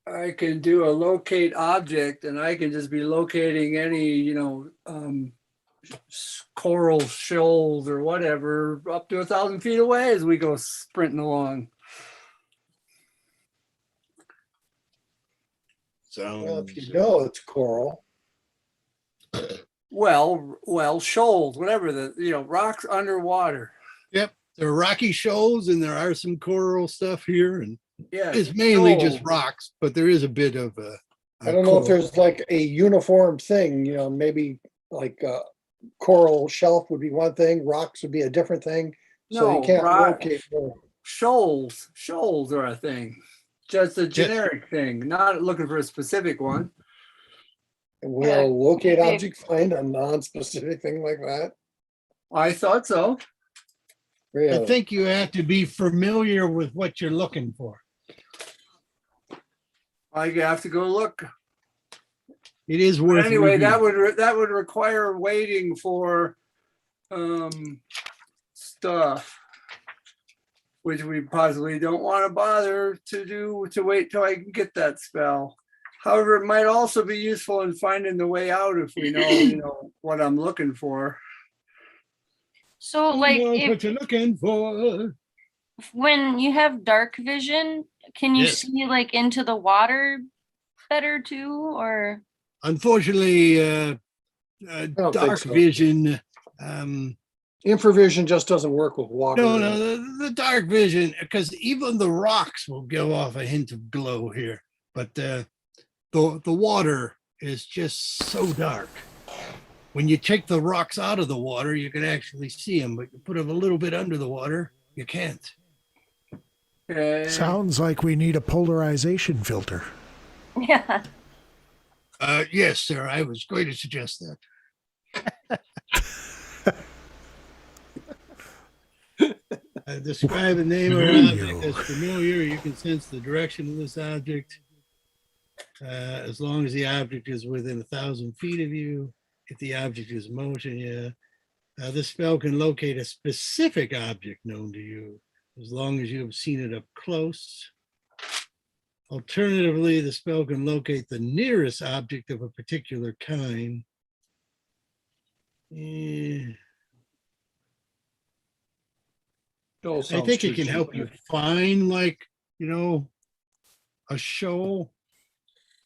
I can do a locate object, and I can just be locating any, coral shoals or whatever up to 1,000 feet away as we go sprinting along. Well, if Sounds you know it's coral. Well, shoals, whatever rocks underwater. Yep, there are rocky shoals and there are some coral stuff here, and Yeah, it's mainly just shoals. rocks, but there is a bit of I don't know if coral. there's like a uniform thing, maybe like coral shelf would be one thing, rocks would be a different thing. So No, you can't rock- locate more. Shoals are a thing. Just a generic thing, not looking for a specific one. Will locate maybe- object find a non-specific thing like that? I thought so. I Really? think you have to be familiar with what you're looking for. I have to go look. It is But worth anyway, that reviewing. would require waiting for stuff, which we possibly don't want to bother to wait till I can get that spell. However, it might also be useful in finding the way out if we know, what I'm looking for. So, like, Knows if what you're looking for. when you have dark vision, can you Yes. see like into the water better too, or? Unfortunately, don't think dark so. vision, Infravision just doesn't work with water. no, the dark vision, because even the rocks will give off a hint of glow here, but the water is just so dark. When you take the rocks out of the water, you can actually see them, but you put them a little bit under the water, you can't. Okay. Sounds like we need a polarization filter. Yeah. Yes, sir. I was going to suggest that. Describe a name or object as familiar. You can sense the direction of this object as long as the object is within 1,000 feet of you. If the object is motion, yeah. This spell can locate a specific object known to you as long as you have seen it up close. Alternatively, the spell can locate the nearest object of a particular kind. Still I sounds think it too can help cheap. you find, like, a show,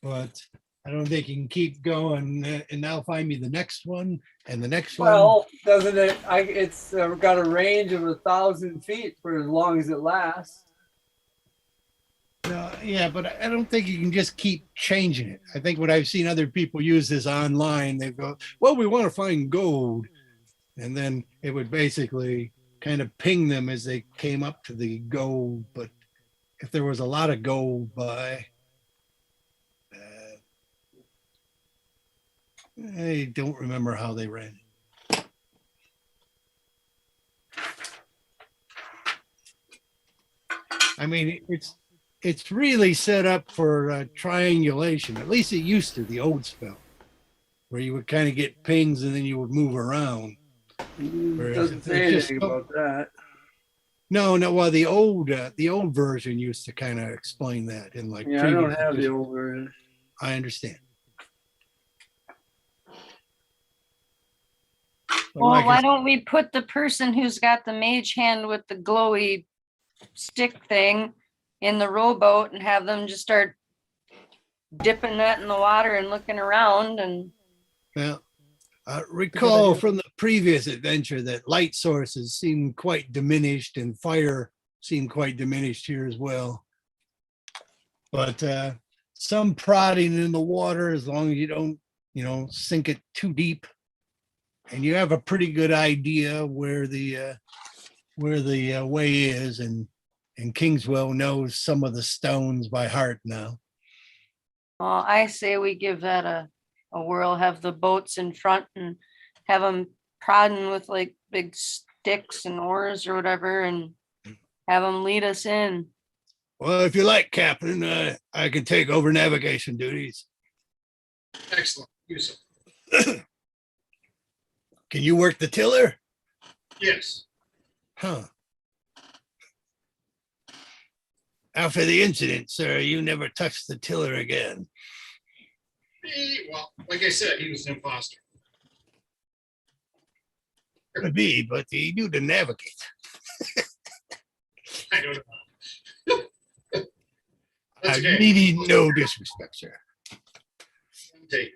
but I don't think you can keep going and now find me the next one and the next one. Well, doesn't it? It's got a range of 1,000 feet for as long as it lasts. No, yeah, but I don't think you can just keep changing it. I think what I've seen other people use this online, they go, well, we want to find gold. And then it would basically kind of ping them as they came up to the gold. But if there was a lot of gold by, I don't remember how they ran it. I mean, it's really set up for triangulation. At least it used to, the old spell, where you would kind of get pings and then you would move around. Whereas Doesn't if say it's just- anything about that. No. Well, the old version used to kind of explain that in like. Yeah, I don't previous have the editions. old version. I understand. But Well, like I why said, don't we put the person who's got the mage hand with the glowy stick thing in the rowboat and have them just start dipping that in the water and looking around and Well, recall from the previous adventure that light sources seem quite diminished and fire seemed quite diminished here as well. But some prodding in the water, as long as you don't, sink it too deep, and you have a pretty good idea where the way is, and Kingswell knows some of the stones by heart now. well, I say we give that a whirl, have the boats in front and have them prodding with like big sticks and oars or whatever and have them lead us in. Well, if you like, Captain, I can take over navigation duties. Excellent. Use it. Can you work the tiller? Yes. Huh. After the incident, sir, you never touched the tiller again. Well, like I said, he was an imposter. Could be, but he knew to navigate. I don't know. That's I okay. mean no disrespect, sir. Take.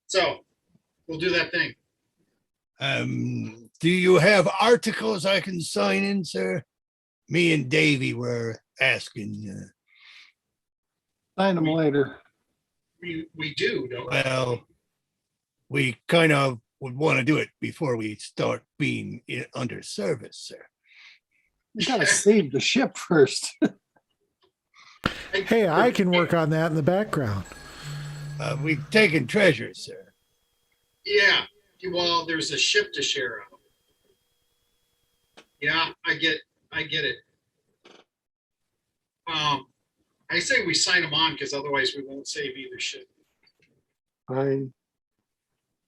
So we'll do that thing. Do you have articles I can sign in, sir? Me and Davy were asking. Sign them later. We do, don't we? Well, we kind of would want to do it before we start being under service, sir. You gotta save the ship first. Hey, I can work on that in the background. We've taken treasures, sir. Yeah. Well, there's a ship to share out. Yeah, I get it. I say we sign them on because otherwise we won't save either ship. Fine.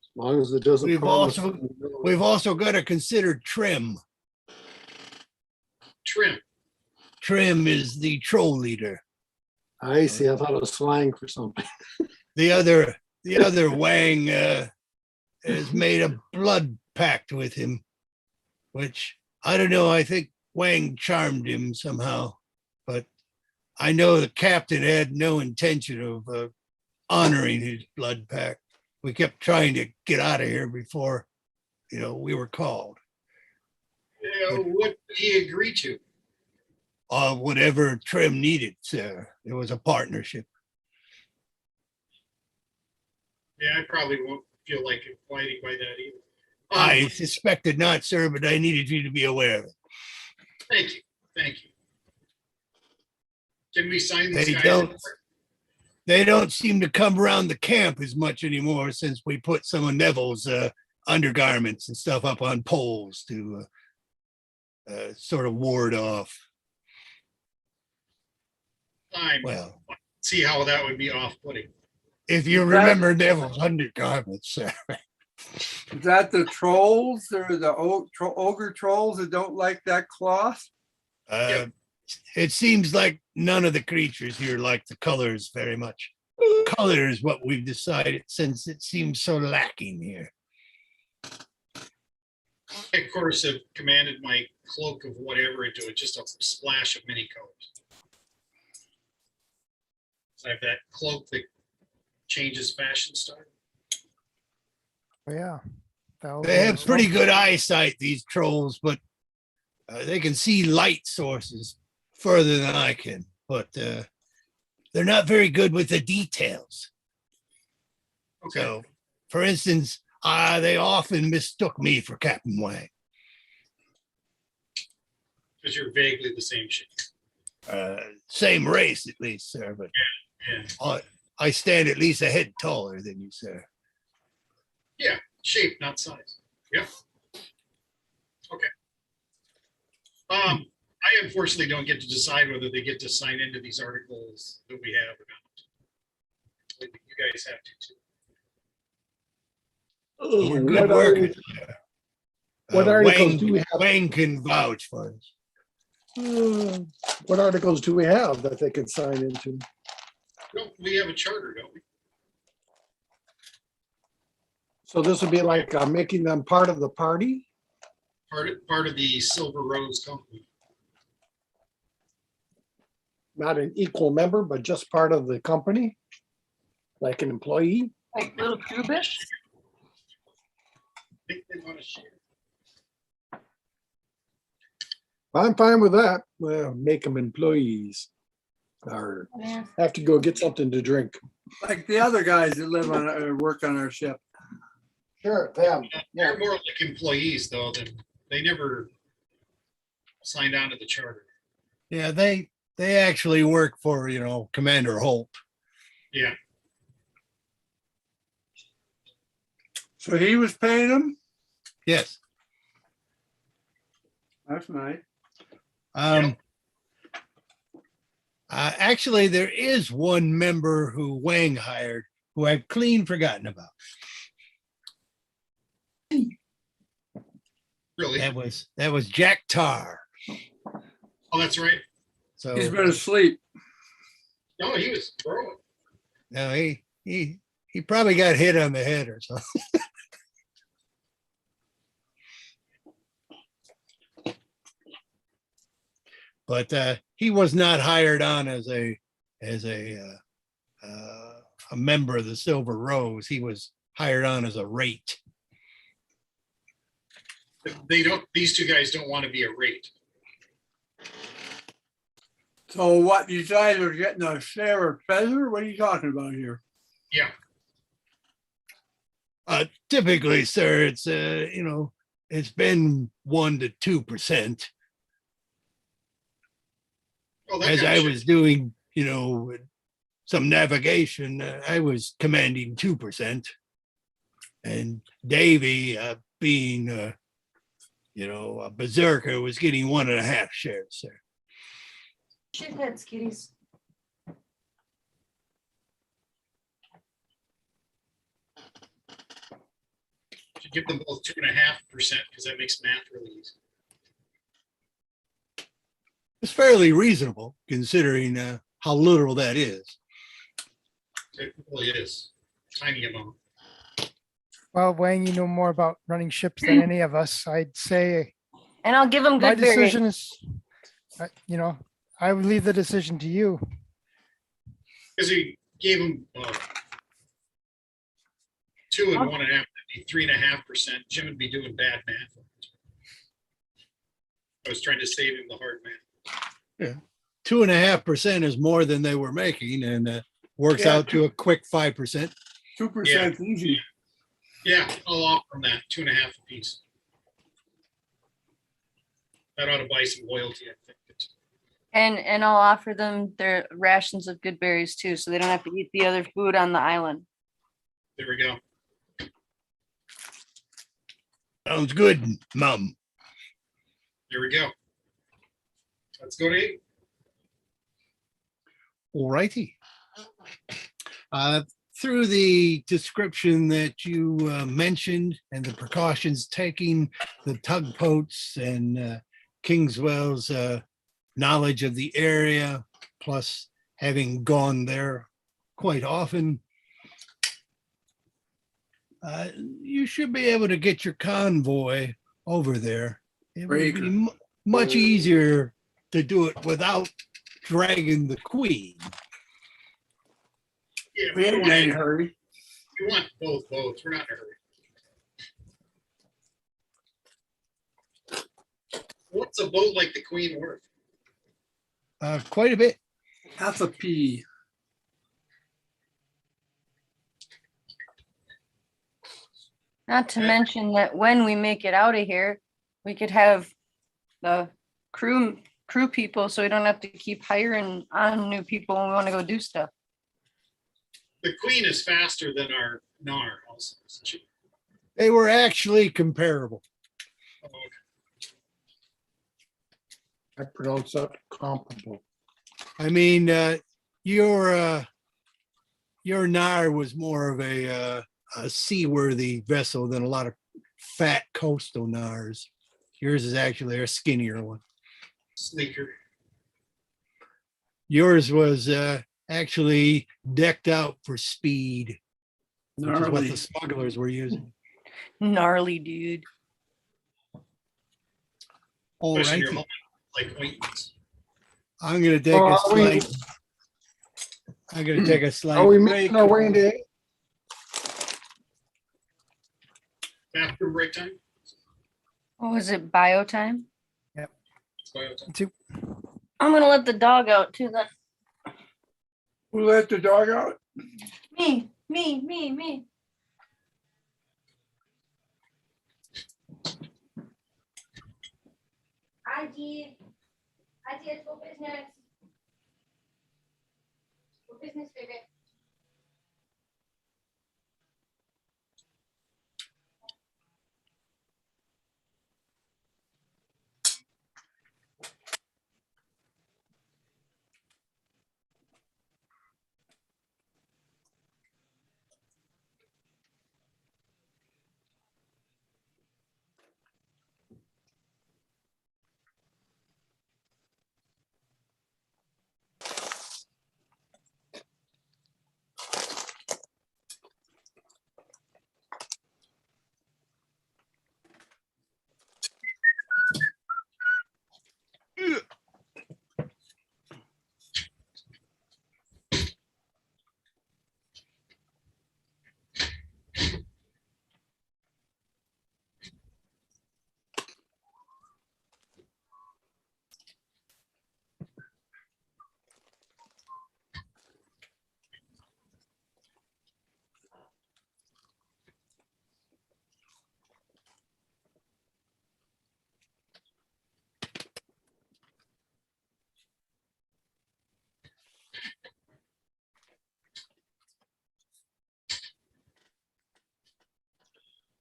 As long as it doesn't. We've promise- also got to consider Trim. Trim. Trim is the troll leader. I see. I thought it was slang for something. The other Wang has made a blood pact with him, which I don't know. I think Wang charmed him somehow, but I know the captain had no intention of honoring his blood pact. We kept trying to get out of here before, we were called. What did he agree to? Whatever Trim needed, sir. It was a partnership. Yeah, I probably won't feel like abiding by that either. I suspected not, sir, but I needed you to be aware of it. Thank you. Thank you. Can we sign these They guys? don't. They don't seem to come around the camp as much anymore since we put some of Neville's undergarments and stuff up on poles to sort of ward off. Fine. Well, See how that would be off-putting. if you remember Neville's undergarments, sir. Is that the trolls or the ogre trolls that don't like that cloth? It seems like none of the creatures here like the colors very much. Color is what we've decided since it seems so lacking here. I, of course, have commanded my cloak of whatever into it, just a splash of many colors. So I have that cloak that changes fashion style. Oh, yeah. They have pretty good eyesight, these trolls, but they can see light sources further than I can. But they're not very good with the details. Okay. So, for instance, they often mistook me for Captain Wang. Because you're vaguely the same shape. Same race, at least, sir, but Yeah. I stand at least a head taller than you, sir. Yeah, shape, not size. Yep. Okay. I unfortunately don't get to decide whether they get to sign into these articles that we have or not. You guys have to too. We're good workers. What articles do we have? Wang can vouch for us. What articles do we have that they can sign into? No, we have a charter, don't we? So this would be like making them part of the party? Part of the Silver Rose Company. Not an equal member, but just part of the company? Like an employee? Like little cubish? I think they want to share. I'm fine with that. Well, make them employees. Or Yeah. have to go get something to drink. Like the other guys that live on or work on our ship. Sure, them. They're more like employees though, than they never signed on to the charter. Yeah, they actually work for, Commander Holt. Yeah. So he was paying them? Yes. That's nice. Actually, there is one member who Wang hired who I've clean forgotten about. Really? That was Jack Tar. Oh, that's right. So He's been asleep. No, he was throwing. no, he probably got hit on the head or something. But he was not hired on as a member of the Silver Rose. He was hired on as a rate. These two guys don't want to be a rate. So what, you guys are getting a share of treasure? What are you talking about here? Yeah. Typically, sir, it's it's been 1% to 2%. Oh, that As kind I of was shit. doing, some navigation, I was commanding 2%. And Davy, being, a berserker, was getting 1.5 shares, sir. Shoot heads, kitties. Should give them both 2.5% because that makes math really easy. It's fairly reasonable considering how little that is. It really is. Tiny amount. Well, Wang, you know more about running ships than any of us. I'd say And I'll give them My good berries. decision is, I would leave the decision to you. Because he gave him 2 and 1.5, that'd be 3.5%. Jim would be doing bad math. I was trying to save him the hard math. 2.5% is more than they were making, and works Yeah, out to a quick 5%. 2% easy. Yeah, I'll offer him that 2.5 apiece. That ought to buy some loyalty, I think. And I'll offer them their rations of good berries too, so they don't have to eat the other food on the island. There we go. Sounds good, Mom. There we go. Let's go to 8. All righty. Through the description that you mentioned and the precautions taking, the tugboats and Kingswell's knowledge of the area, plus having gone there quite often, you should be able to get your convoy over there. It would be much easier to do it without dragging the queen. Yeah, We ain't in any hurry. we want both boats. We're not in a hurry. What's a boat like the Queen worth? Quite a bit. Half a pea. Not to mention that when we make it out of here, we could have the crew people, so we don't have to keep hiring on new people when we want to go do stuff. The Queen is faster than our Nar also, isn't she? They were actually comparable. Oh, okay. I pronounce that comparable. I mean, your Nar was more of a seaworthy vessel than a lot of fat coastal Nars. Yours is actually a skinnier one. Sleeker. Yours was actually decked out for speed, which is what Gnarly. the smugglers were using. Gnarly dude. All Especially right, your like ointments. I'm gonna take Oh, a are we- slight. I'm gonna take a slight. Are we break. making our way into eight? Bathroom break time? Oh, is it bio time? It's bio time. I'm gonna let the dog out too then. Who let the dog out? Me. ID, ID for business. For business, baby.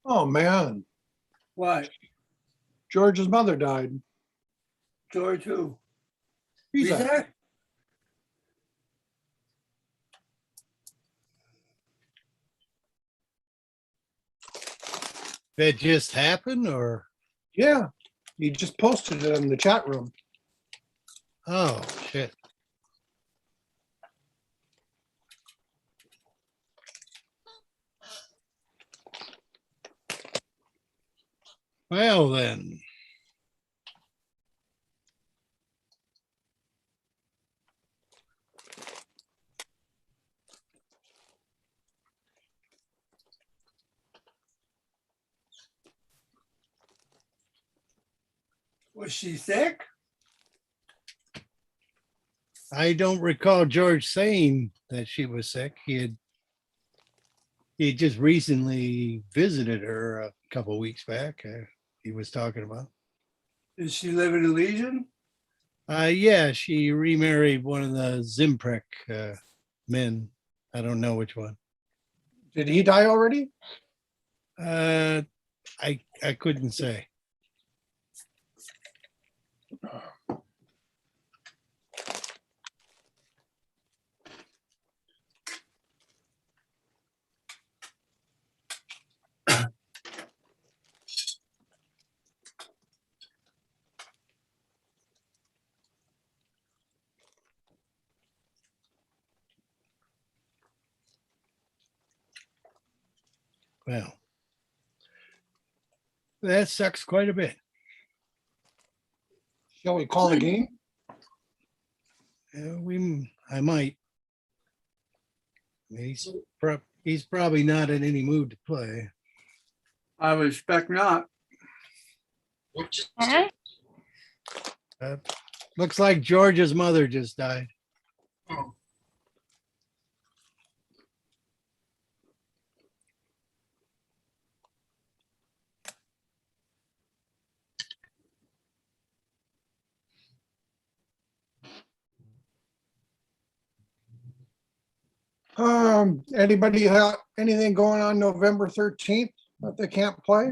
Oh, man. What? George's mother died. George who? He's He's a- there? That just happened, or Yeah, he just posted it in the chat room. oh shit. Well then, Was she sick? I don't recall George saying that she was sick. He had just recently visited her a couple of weeks back. He was talking about. Does she live in Elysian? Yeah, she remarried one of the Zimprek men. I don't know which one. Did he die already? I couldn't say. Well, that sucks quite a bit. Shall we call the game? I might. He's probably not in any mood to play. I would expect not. What just- Huh? Looks like George's mother just died. oh, Anybody have anything going on November 13th that they can't play?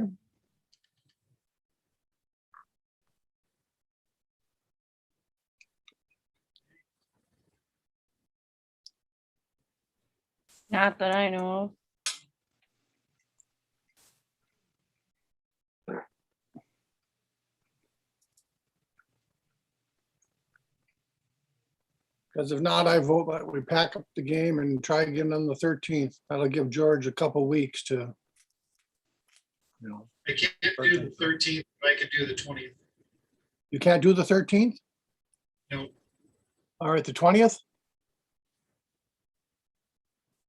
Not that I know of. Because if not, I vote that we pack up the game and try again on the 13th. That'll give George a couple weeks to, you know, I can't do the 13th, but I could do the 20th. you can't do the 13th? No, All right, the 20th?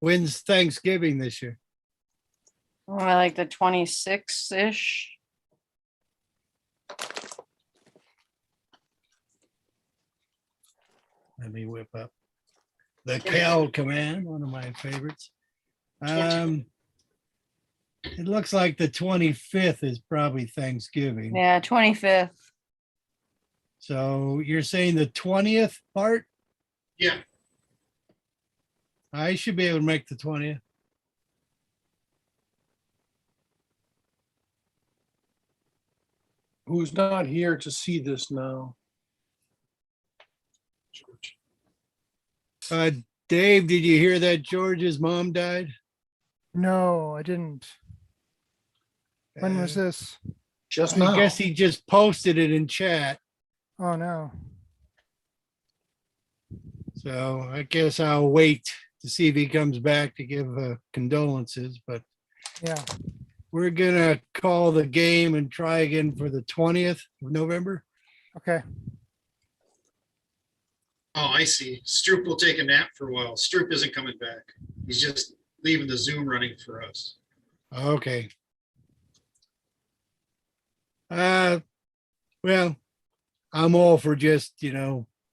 When's Thanksgiving this year? More like the 26th-ish. Let me whip up the Cal Command, one of my favorites. It looks like the 25th is probably Thanksgiving. Yeah, 25th. So you're saying the 20th, Bart? yeah, I should be able to make the 20th. Who's not here to see this now? Dave, did you hear that George's mom died? No, I didn't. When was Uh, this? Just I now. guess he just posted it in chat. Oh, no. So I guess I'll wait to see if he comes back to give condolences, but Yeah. we're gonna call the game and try again for the 20th of November. Okay. oh, I see. Stroop will take a nap for a while. Stroop isn't coming back. He's just leaving the Zoom running for us. Okay. Well, I'm all for just,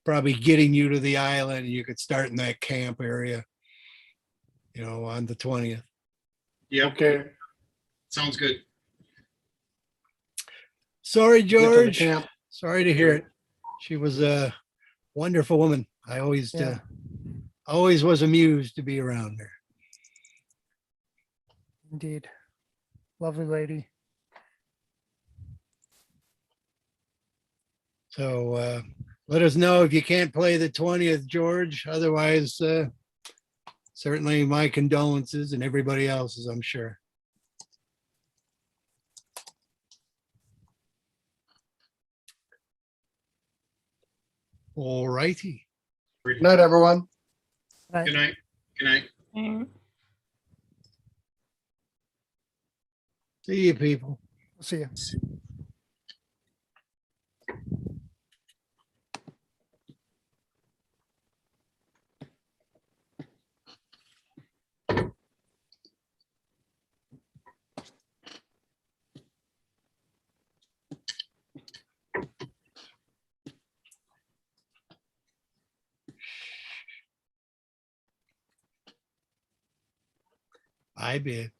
probably getting you to the island and you could start in that camp area, on the 20th. Yep, Okay. sounds good. Sorry, Get to the George. camp. Sorry to hear it. She was a wonderful woman. I always, Yeah. always was amused to be around her. Indeed. Lovely lady. So let us know if you can't play the 20th, George. Otherwise, certainly my condolences and everybody else's, I'm sure. All righty. Good night, everyone. Good night. Good night. Mhm. See you, people. See you. Hi, babe.